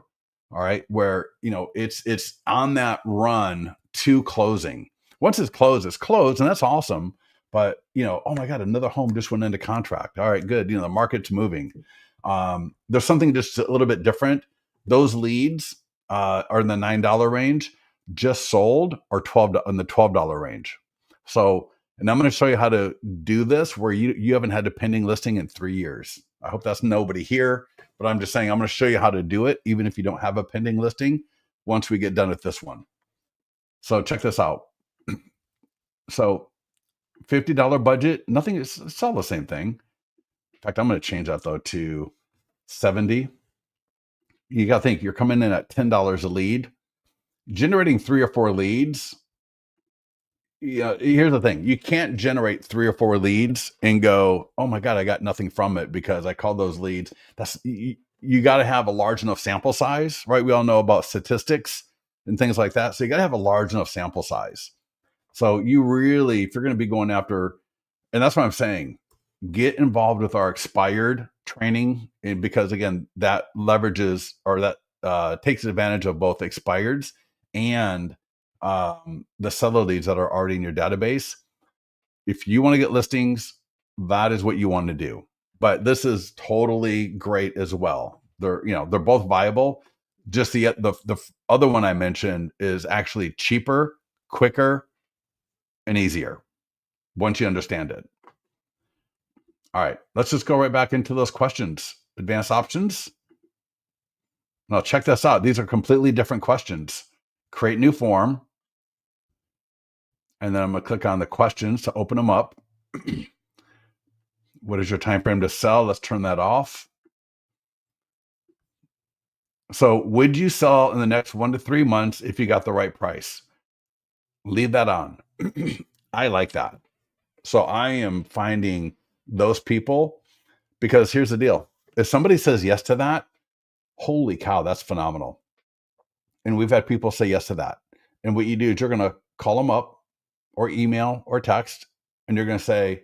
all right, where it's on that run to closing. Once it's closed, and that's awesome. But oh my God, another home just went into contract. All right, good. The market's moving. There's something just a little bit different. Those leads are in the $9 range. Just sold are in the $12 range. So, and I'm going to show you how to do this where you haven't had a pending listing in 3 years. I hope that's nobody here, but I'm just saying I'm going to show you how to do it, even if you don't have a pending listing, once we get done with this one. So check this out. So $50 budget, nothing, it's all the same thing. In fact, I'm going to change that though to 70. You got to think you're coming in at $10 a lead, generating 3 or 4 leads. Here's the thing. You can't generate 3 or 4 leads and go, oh my God, I got nothing from it because I called those leads. You got to have a large enough sample size, right? We all know about statistics and things like that. So you got to have a large enough sample size. So you really, if you're going to be going after, and that's what I'm saying, get involved with our expired training, and because again, that leverages or that takes advantage of both expireds and the seller leads that are already in your database. If you want to get listings, that is what you want to do. But this is totally great as well. They're both viable. Just the other one I mentioned is actually cheaper, quicker, and easier once you understand it. All right, let's just go right back into those questions. Advanced options. Now check this out. These are completely different questions. Create new form. And then I'm going to click on the questions to open them up. What is your time frame to sell? Let's turn that off. So would you sell in the next 1 to 3 months if you got the right price? Leave that on. I like that. So I am finding those people, because here's the deal. If somebody says yes to that, holy cow, that's phenomenal. And we've had people say yes to that. And what you do is you're going to call them up or email or text, and you're going to say,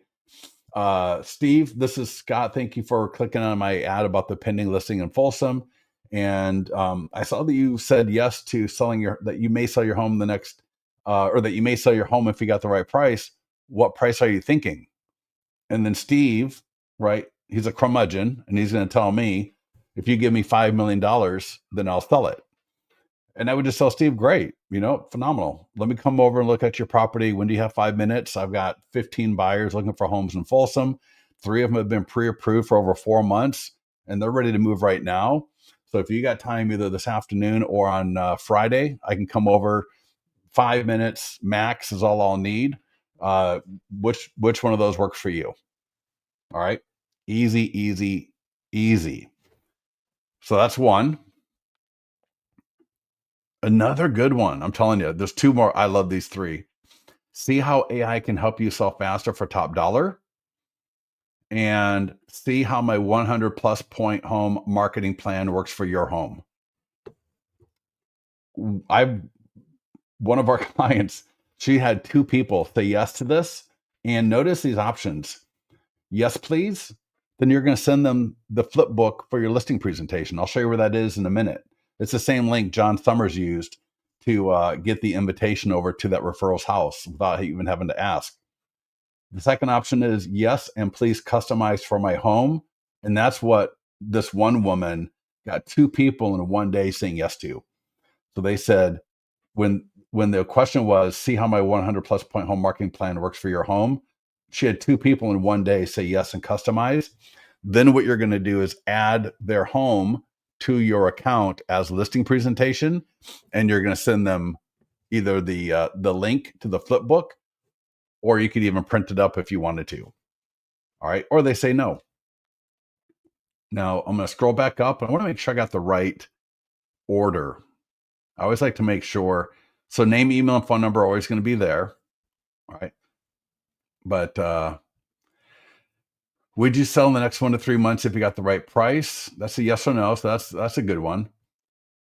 Steve, this is Scott. Thank you for clicking on my ad about the pending listing in Folsom. And I saw that you said yes to that you may sell your home the next, or that you may sell your home if you got the right price. What price are you thinking? And then Steve, right, he's a curmudgeon, and he's going to tell me, if you give me $5 million, then I'll sell it. And I would just tell Steve, great, phenomenal. Let me come over and look at your property. When do you have 5 minutes? I've got 15 buyers looking for homes in Folsom. 3 of them have been pre-approved for over 4 months, and they're ready to move right now. So if you got time either this afternoon or on Friday, I can come over. 5 minutes max is all I'll need. Which one of those works for you? All right. Easy, easy, easy. So that's one. Another good one. I'm telling you, there's two more. I love these three. See how AI can help you sell faster for top dollar, and see how my 100 plus point home marketing plan works for your home. I've one of our clients, she had two people say yes to this, and notice these options. Yes, please. Then you're going to send them the flip book for your listing presentation. I'll show you where that is in a minute. It's the same link John Summers used to get the invitation over to that referral's house without even having to ask. The second option is yes, and please customize for my home. And that's what this one woman got two people in one day saying yes to. So they said, when the question was, see how my 100 plus point home marketing plan works for your home, she had two people in one day say yes and customize. Then what you're going to do is add their home to your account as listing presentation, and you're going to send them either the link to the flip book, or you could even print it up if you wanted to. All right, or they say no. Now I'm going to scroll back up, and I want to make sure I got the right order. I always like to make sure. So name, email, and phone number are always going to be there. All right. But would you sell in the next 1 to 3 months if you got the right price? That's a yes or no. So that's a good one.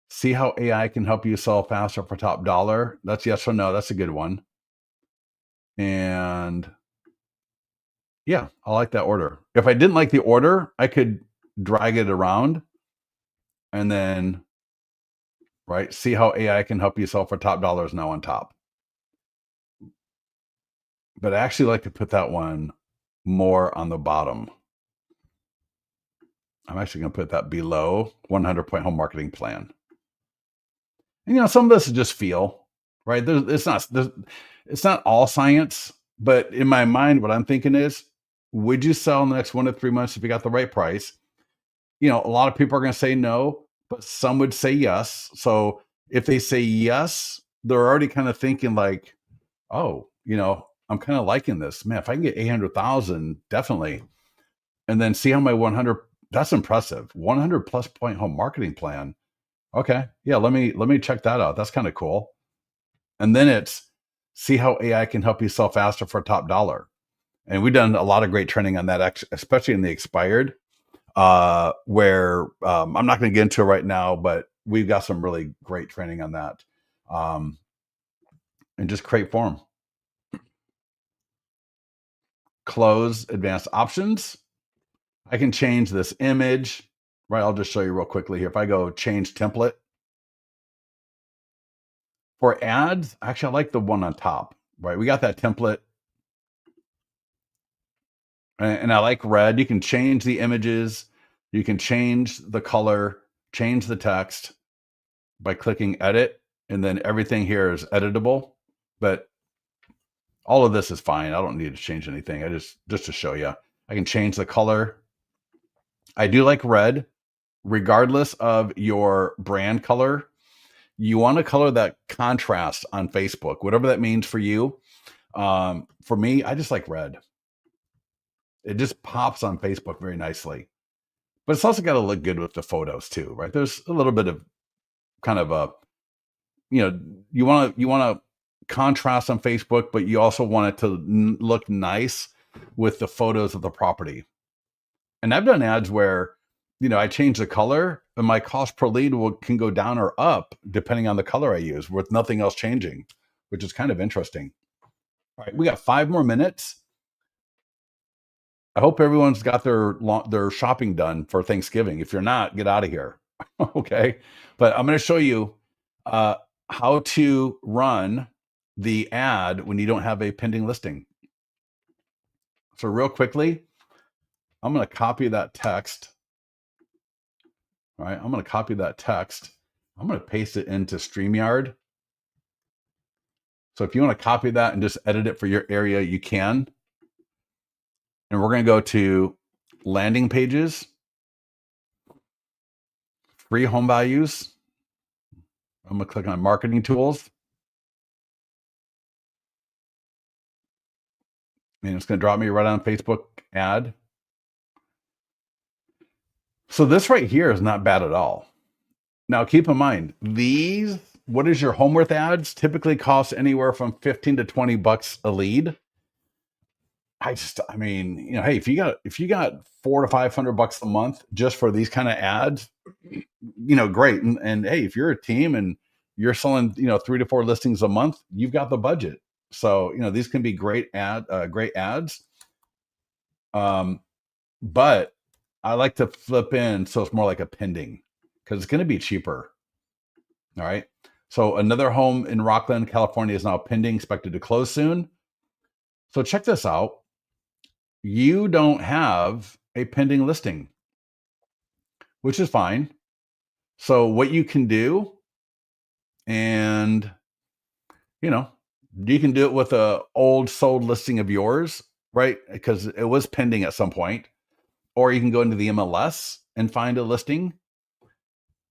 See how AI can help you sell faster for top dollar. That's yes or no. That's a good one. And yeah, I like that order. If I didn't like the order, I could drag it around and then, right, see how AI can help you sell for top dollar is now on top. But I actually like to put that one more on the bottom. I'm actually going to put that below 100 point home marketing plan. And, some of this is just feel, right? It's not all science, but in my mind, what I'm thinking is, would you sell in the next 1 to 3 months if you got the right price? A lot of people are going to say no, but some would say yes. So if they say yes, they're already kind of thinking like, oh, I'm kind of liking this, man. If I can get 800,000, definitely. And then see how my 100, that's impressive. 100 plus point home marketing plan. Okay. Yeah. Let me check that out. That's kind of cool. And then it's see how AI can help you sell faster for top dollar. And we've done a lot of great training on that, especially in the expired, where I'm not going to get into it right now, but we've got some really great training on that. And just create form. Close advanced options. I can change this image, right? I'll just show you real quickly here. If I go change template for ads, actually, I like the one on top, right? We got that template and I like red. You can change the images. You can change the color, change the text by clicking edit. And then everything here is editable, but all of this is fine. I don't need to change anything. I just to show you, I can change the color. I do like red, regardless of your brand color. You want a color that contrasts on Facebook, whatever that means for you. For me, I just like red. It just pops on Facebook very nicely. But it's also got to look good with the photos too, right? There's a little bit of kind of a, you want to contrast on Facebook, but you also want it to look nice with the photos of the property. And I've done ads where, I change the color and my cost per lead can go down or up depending on the color I use with nothing else changing, which is kind of interesting. All right, we got 5 more minutes. I hope everyone's got their shopping done for Thanksgiving. If you're not, get out of here. Okay. But I'm going to show you how to run the ad when you don't have a pending listing. So real quickly, I'm going to copy that text. All right. I'm going to copy that text. I'm going to paste it into StreamYard. So if you want to copy that and just edit it for your area, you can. And we're going to go to landing pages, free home values. I'm going to click on marketing tools. And it's going to drop me right on Facebook ad. So this right here is not bad at all. Now keep in mind, these what is your home worth ads? Typically cost anywhere from 15 to 20 bucks a lead. I mean, hey, if you got 400 to 500 bucks a month just for these kind of ads, great. And hey, if you're a team and you're selling, 3 to 4 listings a month, you've got the budget. So, these can be great ads. But I like to flip in so it's more like a pending because it's going to be cheaper. All right. So another home in Rockland, California is now pending, expected to close soon. So check this out. You don't have a pending listing, which is fine. So what you can do, and you can do it with a old sold listing of yours, right? Because it was pending at some point. Or you can go into the MLS and find a listing.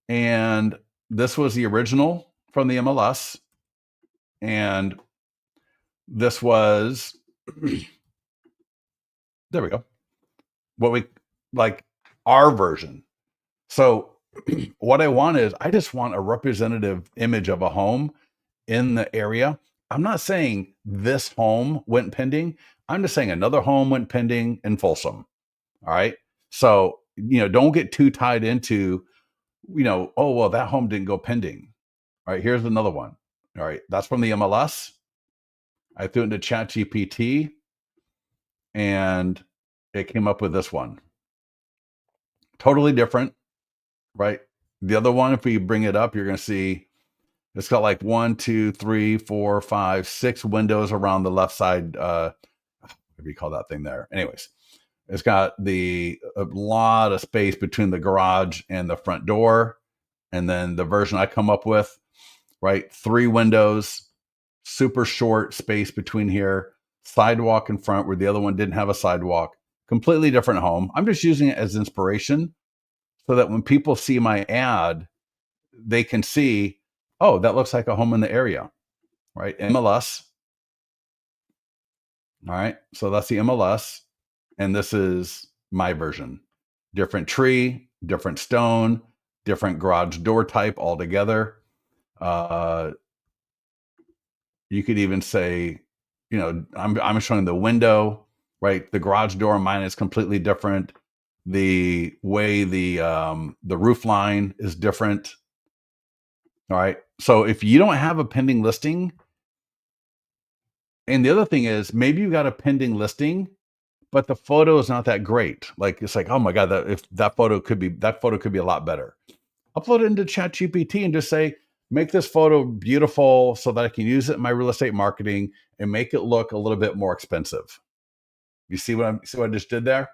And this was the original from the MLS. And this was, there we go. What we like our version. So what I want is I just want a representative image of a home in the area. I'm not saying this home went pending. I'm just saying another home went pending in Folsom. All right. So, don't get too tied into, oh, well, that home didn't go pending. All right. Here's another one. All right. That's from the MLS. I threw it into ChatGPT and it came up with this one. Totally different, right? The other one, if we bring it up, you're going to see it's got like 1, 2, 3, 4, 5, 6 windows around the left side. What do you call that thing there? Anyways, it's got a lot of space between the garage and the front door. And then the version I come up with, right? 3 windows, super short space between here, sidewalk in front where the other one didn't have a sidewalk. Completely different home. I'm just using it as inspiration so that when people see my ad, they can see, oh, that looks like a home in the area, right? MLS. All right. So that's the MLS. And this is my version. Different tree, different stone, different garage door type altogether. You could even say, I'm showing the window, right? The garage door, mine is completely different. The way the roof line is different. All right. So if you don't have a pending listing, and the other thing is maybe you got a pending listing, but the photo is not that great. Like it's like, oh my God, that photo could be a lot better. Upload it into ChatGPT and just say, make this photo beautiful so that I can use it in my real estate marketing and make it look a little bit more expensive. You see what I just did there?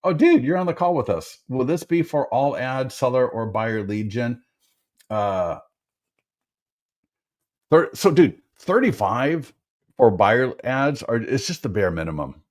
Oh, dude, you're on the call with us. Will this be for all ad, seller, or buyer lead gen? So, dude, 35 for buyer ads it's just the bare minimum.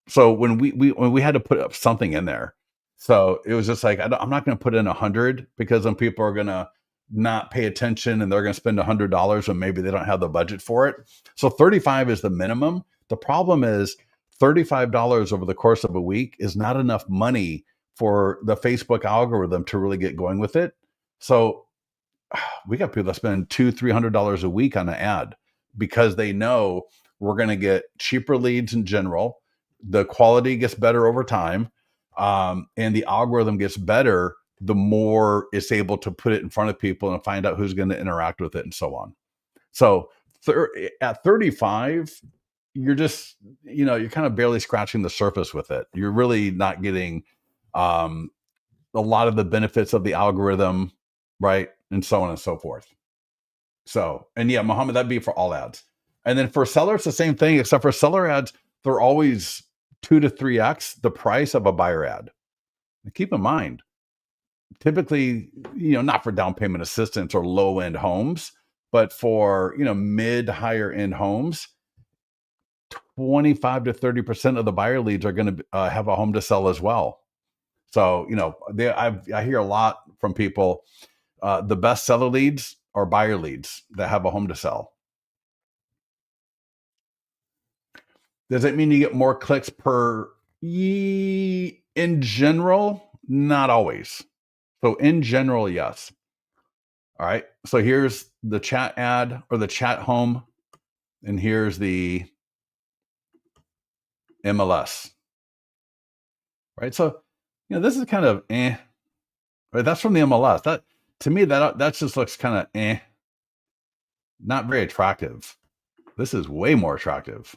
So when we had to put up something in there, so it was just like I'm not going to put in 100 because then people are going to not pay attention and they're going to spend $100 when maybe they don't have the budget for it. So 35 is the minimum. The problem is $35 over the course of a week is not enough money for the Facebook algorithm to really get going with it. So we got people that spend $200-300 a week on an ad because they know we're going to get cheaper leads in general. The quality gets better over time, and the algorithm gets better the more it's able to put it in front of people and find out who's going to interact with it and so on. So at 35, you're just, you're kind of barely scratching the surface with it. You're really not getting a lot of the benefits of the algorithm, right? And so on and so forth. So, and yeah, Muhammad, that'd be for all ads. And then for sellers, the same thing, except for seller ads, they're always 2 to 3x the price of a buyer ad. And keep in mind, typically, not for down payment assistance or low end homes, but for, mid higher end homes, 25 to 30% of the buyer leads are going to have a home to sell as well. So, I hear a lot from people. The best seller leads are buyer leads that have a home to sell. Does it mean you get more clicks per? In general, not always. So in general, yes. All right. So here's the chat ad or the chat home, and here's the MLS. Right. So, this is kind of right. That's from the MLS. That to me, that just looks kind of not very attractive. This is way more attractive.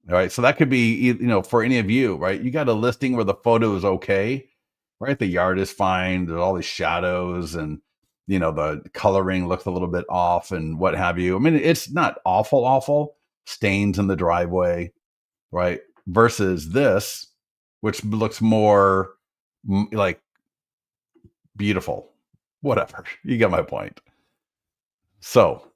All right. So that could be, for any of you, right? You got a listing where the photo is okay, right? The yard is fine. There's all these shadows and, the coloring looks a little bit off and what have you. I mean, it's not awful, stains in the driveway, right? Versus this, which looks more like beautiful, whatever. You get my point. So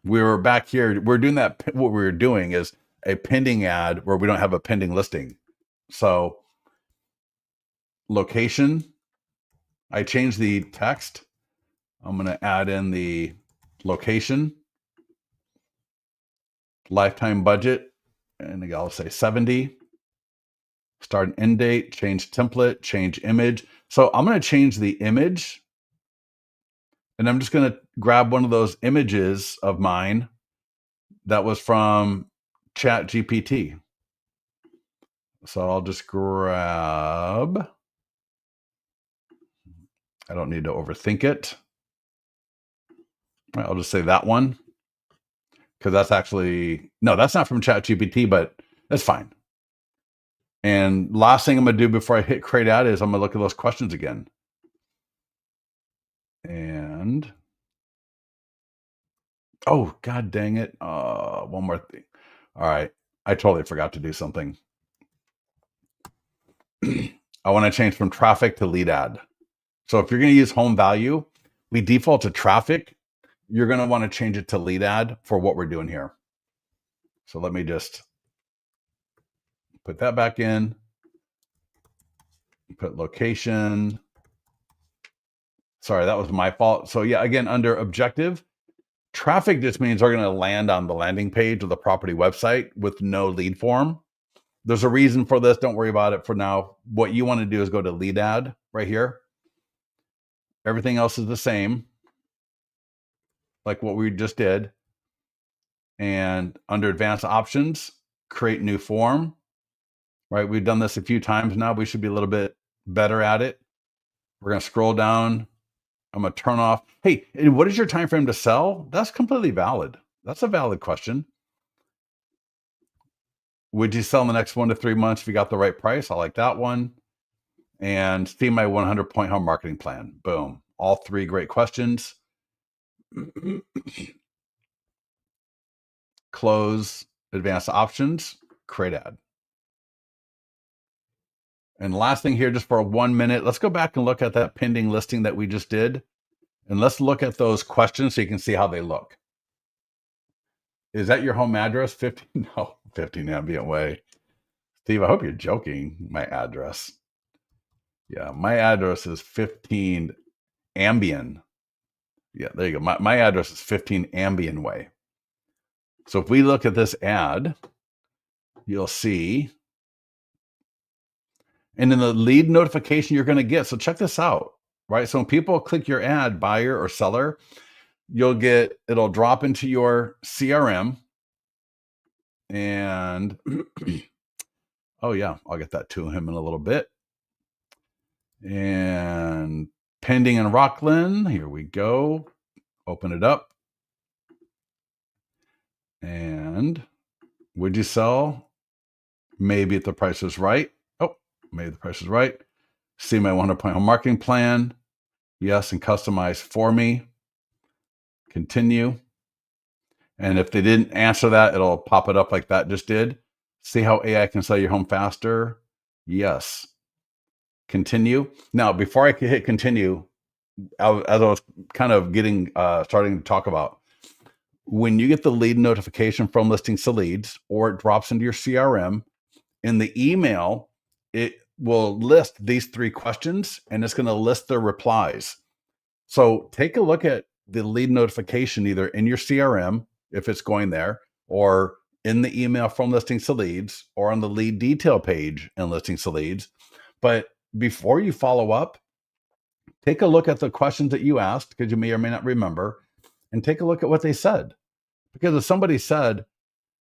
we were back here. We're doing that. What we were doing is a pending ad where we don't have a pending listing. So location, I changed the text. I'm going to add in the location, lifetime budget, and I'll say 70. Start and end date, change template, change image. So I'm going to change the image, and I'm just going to grab one of those images of mine that was from Chat GPT. So I'll just grab, I don't need to overthink it. I'll just say that one, because that's actually, no, that's not from Chat GPT, but that's fine. And last thing I'm going to do before I hit create ad is I'm going to look at those questions again. And, oh, God dang it. One more thing. All right. I totally forgot to do something. I want to change from traffic to lead ad. So if you're going to use home value, we default to traffic. You're going to want to change it to lead ad for what we're doing here. So let me just put that back in. Put location. Sorry, that was my fault. So yeah, again, under objective, traffic just means they're going to land on the landing page of the property website with no lead form. There's a reason for this. Don't worry about it for now. What you want to do is go to lead ad right here. Everything else is the same, like what we just did. And under advanced options, create new form, right? We've done this a few times now. We should be a little bit better at it. We're going to scroll down. I'm going to turn off. Hey, what is your time frame to sell? That's completely valid. That's a valid question. Would you sell in the next 1 to 3 months if you got the right price? I like that one. And see my 100-point home marketing plan. Boom. All 3 great questions. Close advanced options, create ad. And last thing here, just for 1 minute, let's go back and look at that pending listing that we just did. And let's look at those questions so you can see how they look. Is that your home address? 15? No, 15 Ambient Way. Steve, I hope you're joking. My address. Yeah, my address is 15 Ambien. Yeah, there you go. My address is 15 Ambien Way. So if we look at this ad, you'll see, and in the lead notification you're going to get, so check this out, right? So when people click your ad, buyer or seller, it'll drop into your CRM. And oh yeah, I'll get that to him in a little bit. And pending in Rockland, here we go. Open it up. And would you sell? Maybe if the price is right. Oh, maybe the price is right. See my 100-point home marketing plan. Yes, and customize for me. Continue. And if they didn't answer that, it'll pop it up like that just did. See how AI can sell your home faster? Yes. Continue. Now, before I could hit continue, as I was kind of starting to talk about, when you get the lead notification from Listings to Leads, or it drops into your CRM, in the email, it will list these 3 questions and it's going to list their replies. So take a look at the lead notification either in your CRM, if it's going there, or in the email from Listings to Leads, or on the lead detail page in Listings to Leads. But before you follow up, Take a look at the questions that you asked, because you may or may not remember, and take a look at what they said. Because if somebody said,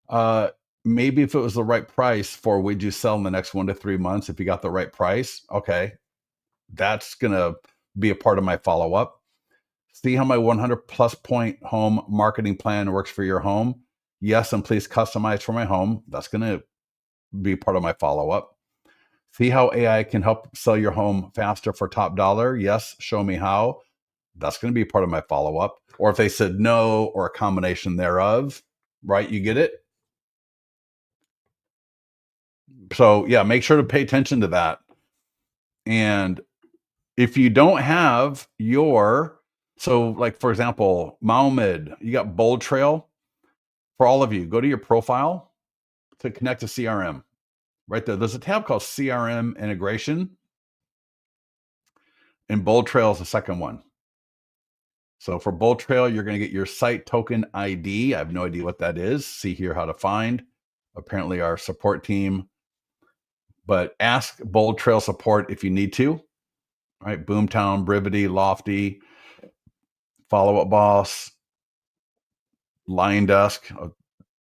uh, maybe if it was the right price for would you sell in the next 1 to 3 months if you got the right price, okay, that's going to be a part of my follow up. See how my 100 plus point home marketing plan works for your home. Yes, and please customize for my home. That's going to be part of my follow up. See how AI can help sell your home faster for top dollar. Yes, show me how. That's going to be part of my follow up. Or if they said no or a combination thereof, right? You get it? So, yeah, make sure to pay attention to that. And if you don't have your, so like for example, Mohammed, you got Bold Trail. For all of you, go to your profile to connect to CRM. Right there, there's a tab called CRM integration, and Bold Trail is the second one. So for Bold Trail, you're going to get your site token ID. I have no idea what that is. See here how to find. Apparently, our support team. But ask Bold Trail support if you need to. All right, Boomtown, Brivity, Lofty, Follow Up Boss, Lion Desk,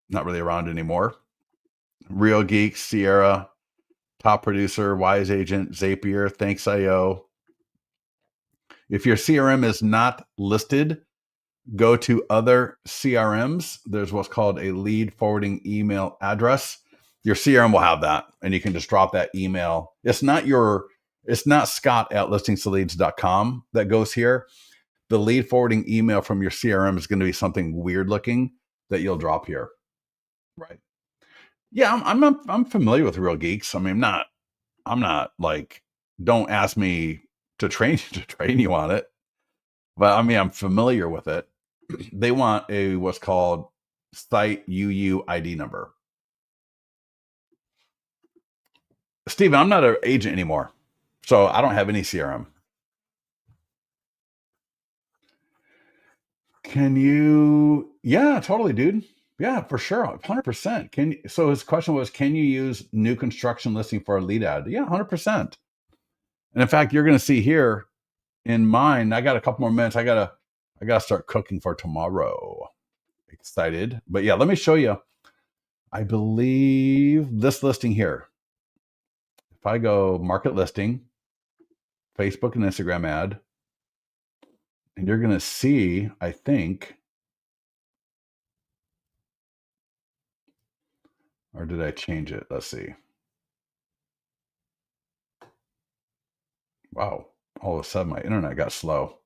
not really around anymore. Real Geeks, Sierra, Top Producer, Wise Agent, Zapier, Thanks.io. If your CRM is not listed, go to other CRMs. There's what's called a lead forwarding email address. Your CRM will have that, and you can just drop that email. It's not Scott at listingstoleads.com that goes here. The lead forwarding email from your CRM is going to be something weird looking that you'll drop here. Right. Yeah, I'm familiar with Real Geeks. I mean, I'm not like, don't ask me to train you on it, but I mean, I'm familiar with it. They want a what's called site UUID number. Steven, I'm not an agent anymore, so I don't have any CRM. Can you? Yeah, totally, dude. Yeah, for sure, 100%. So his question was, can you use new construction listing for a lead ad? Yeah, 100%. And in fact, you're going to see here in mine. I got a couple more minutes. I gotta start cooking for tomorrow. Excited, but yeah, let me show you. I believe this listing here. If I go market listing, Facebook and Instagram ad, and you're going to see, I think, or did I change it? Let's see. Wow. All of a sudden, my internet got slow.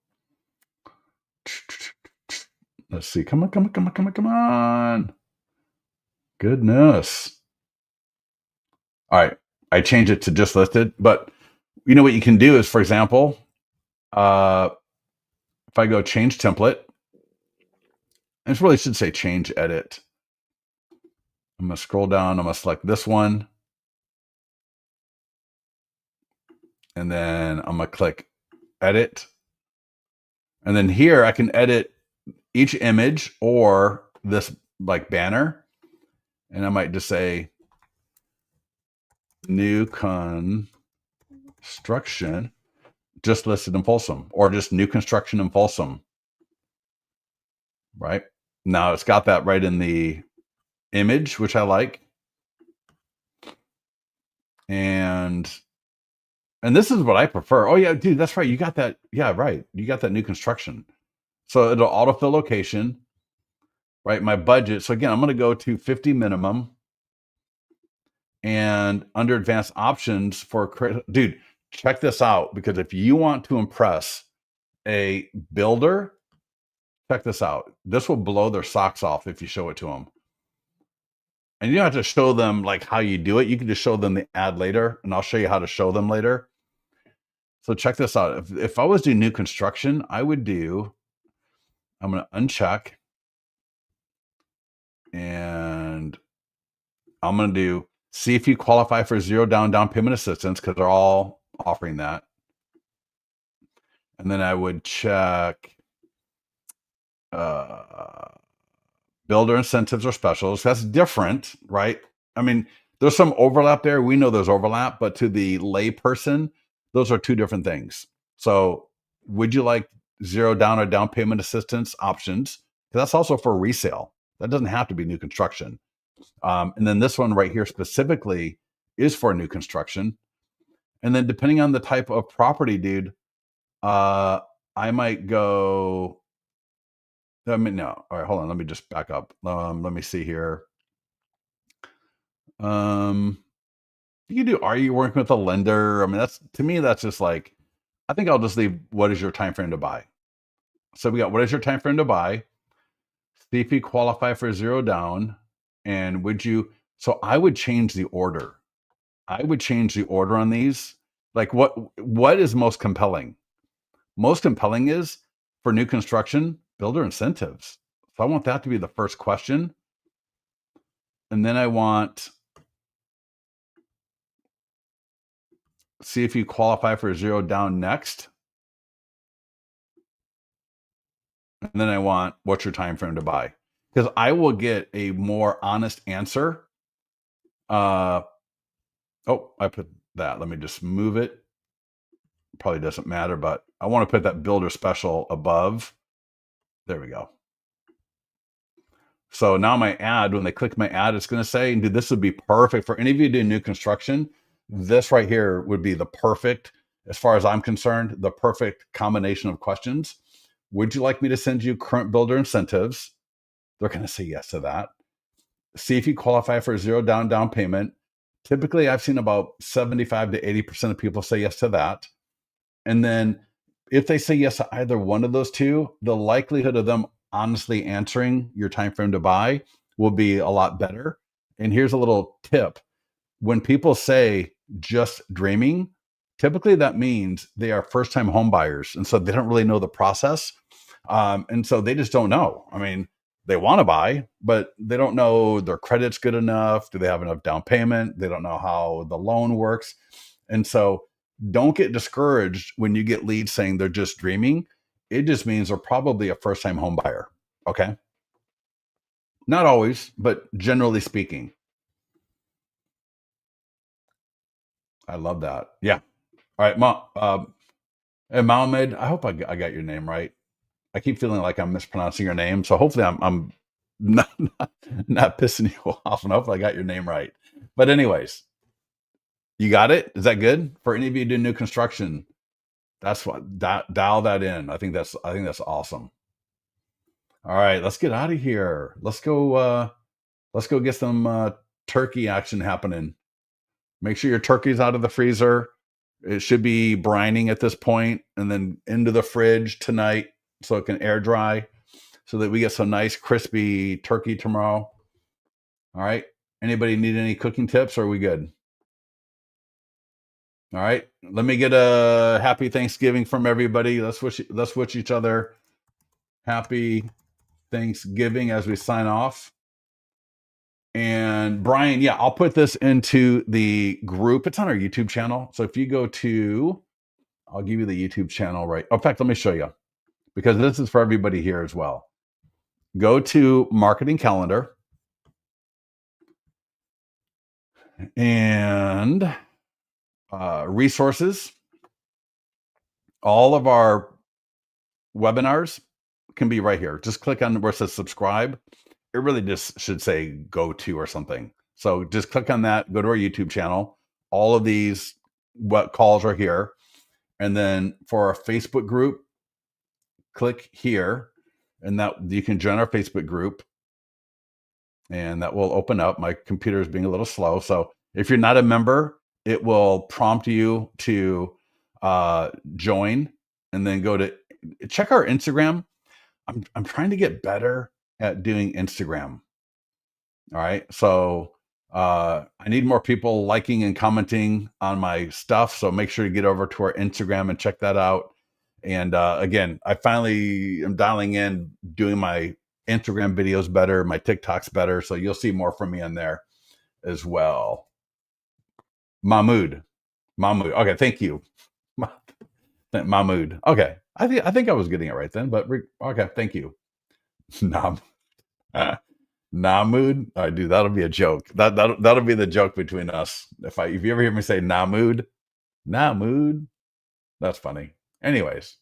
Let's see. Come on, come on, come on, come on, come on. Goodness. All right. I changed it to just listed. But you know what you can do is, for example, if I go change template, and it really should say change edit. I'm going to scroll down. I'm going to select this one. And then I'm going to click edit. And then here I can edit each image or this like banner. And I might just say new construction just listed in Folsom, or just new construction in Folsom. Right now it's got that right in the image, which I like. And this is what I prefer. Oh yeah, dude, that's right. You got that. Yeah, right. You got that new construction. So it'll autofill location, right? My budget. So again, I'm going to go to 50 minimum, and under advanced options for, dude, check this out, because if you want to impress a builder, check this out. This will blow their socks off if you show it to them. And you don't have to show them like how you do it. You can just show them the ad later, and I'll show you how to show them later. So check this out. If I was doing new construction, I'm going to uncheck, and I'm going to do see if you qualify for zero down payment assistance, because they're all offering that. And then I would check builder incentives or specials. That's different, right? I mean, there's some overlap there. We know there's overlap, but to the lay person, those are two different things. So would you like zero down or down payment assistance options? That's also for resale. That doesn't have to be new construction. And then this one right here specifically is for new construction. And then depending on the type of property, dude, I might go. I mean, no. All right, hold on. Let me just back up. Let me see here. You can do. Are you working with a lender? I mean, that's to me. That's just like. I think I'll just leave. What is your time frame to buy? So we got. What is your time frame to buy? See if you qualify for zero down, and would you? So I would change the order. I would change the order on these. Like what is most compelling? Most compelling is for new construction, builder incentives. So I want that to be the first question. And then I want see if you qualify for zero down next. And then I want what's your time frame to buy? Because I will get a more honest answer. Oh, I put that. Let me just move it. Probably doesn't matter, but I want to put that builder special above. There we go. So now my ad, when they click my ad, it's going to say, dude, this would be perfect for any of you doing new construction. This right here would be the perfect, as far as I'm concerned, the perfect combination of questions. Would you like me to send you current builder incentives? They're going to say yes to that. See if you qualify for zero down payment. Typically, I've seen about 75 to 80% of people say yes to that. And then if they say yes to either one of those two, the likelihood of them honestly answering your time frame to buy will be a lot better. And here's a little tip. When people say just dreaming, typically that means they are first-time home buyers. And so they don't really know the process. And so they just don't know. I mean, they want to buy, but they don't know their credit's good enough. Do they have enough down payment? They don't know how the loan works. And so don't get discouraged when you get leads saying they're just dreaming. It just means they're probably a first-time home buyer. Okay. Not always, but generally speaking. I love that. Yeah. All right, and Mohammed, I hope I got your name right. I keep feeling like I'm mispronouncing your name, so hopefully I'm not pissing you off, and hopefully I got your name right. But anyways, you got it. Is that good for any of you doing new construction? That's what dial that in. I think that's awesome. All right, let's get out of here. Let's go. Let's go get some turkey action happening. Make sure your turkey's out of the freezer. It should be brining at this point, and then into the fridge tonight so it can air dry, so that we get some nice crispy turkey tomorrow. All right. Anybody need any cooking tips, or are we good? All right. Let me get a happy Thanksgiving from everybody. Let's wish each other happy Thanksgiving as we sign off. And Brian, yeah, I'll put this into the group. It's on our YouTube channel. So if you go to, I'll give you the YouTube channel right. In fact, let me show you, because this is for everybody here as well. Go to marketing calendar and resources. All of our webinars can be right here. Just click on where it says subscribe. It really just should say go to or something. So just click on that, go to our YouTube channel. All of these calls are here. And then for our Facebook group, click here, and that you can join our Facebook group. And that will open up. My computer is being a little slow. So if you're not a member, it will prompt you to join, and then go to check our Instagram. I'm trying to get better at doing Instagram. All right. So I need more people liking and commenting on my stuff. So make sure you get over to our Instagram and check that out. And again, I finally am dialing in, doing my Instagram videos better, my TikToks better. So you'll see more from me on there as well. Mahmood. Okay. Thank you. Mahmood. Okay. I think I was getting it right then, but okay. Thank you. Nam. Namood. All right, dude, that'll be a joke. That'll be the joke between us. If you ever hear me say Namood, that's funny. Anyways,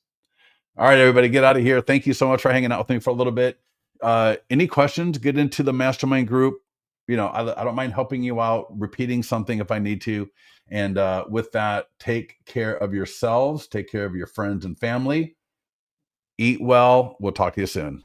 All right, everybody, get out of here. Thank you so much for hanging out with me for a little bit. Any questions? Get into the mastermind group. I don't mind helping you out, repeating something if I need to. And with that, take care of yourselves, take care of your friends and family. Eat well. We'll talk to you soon.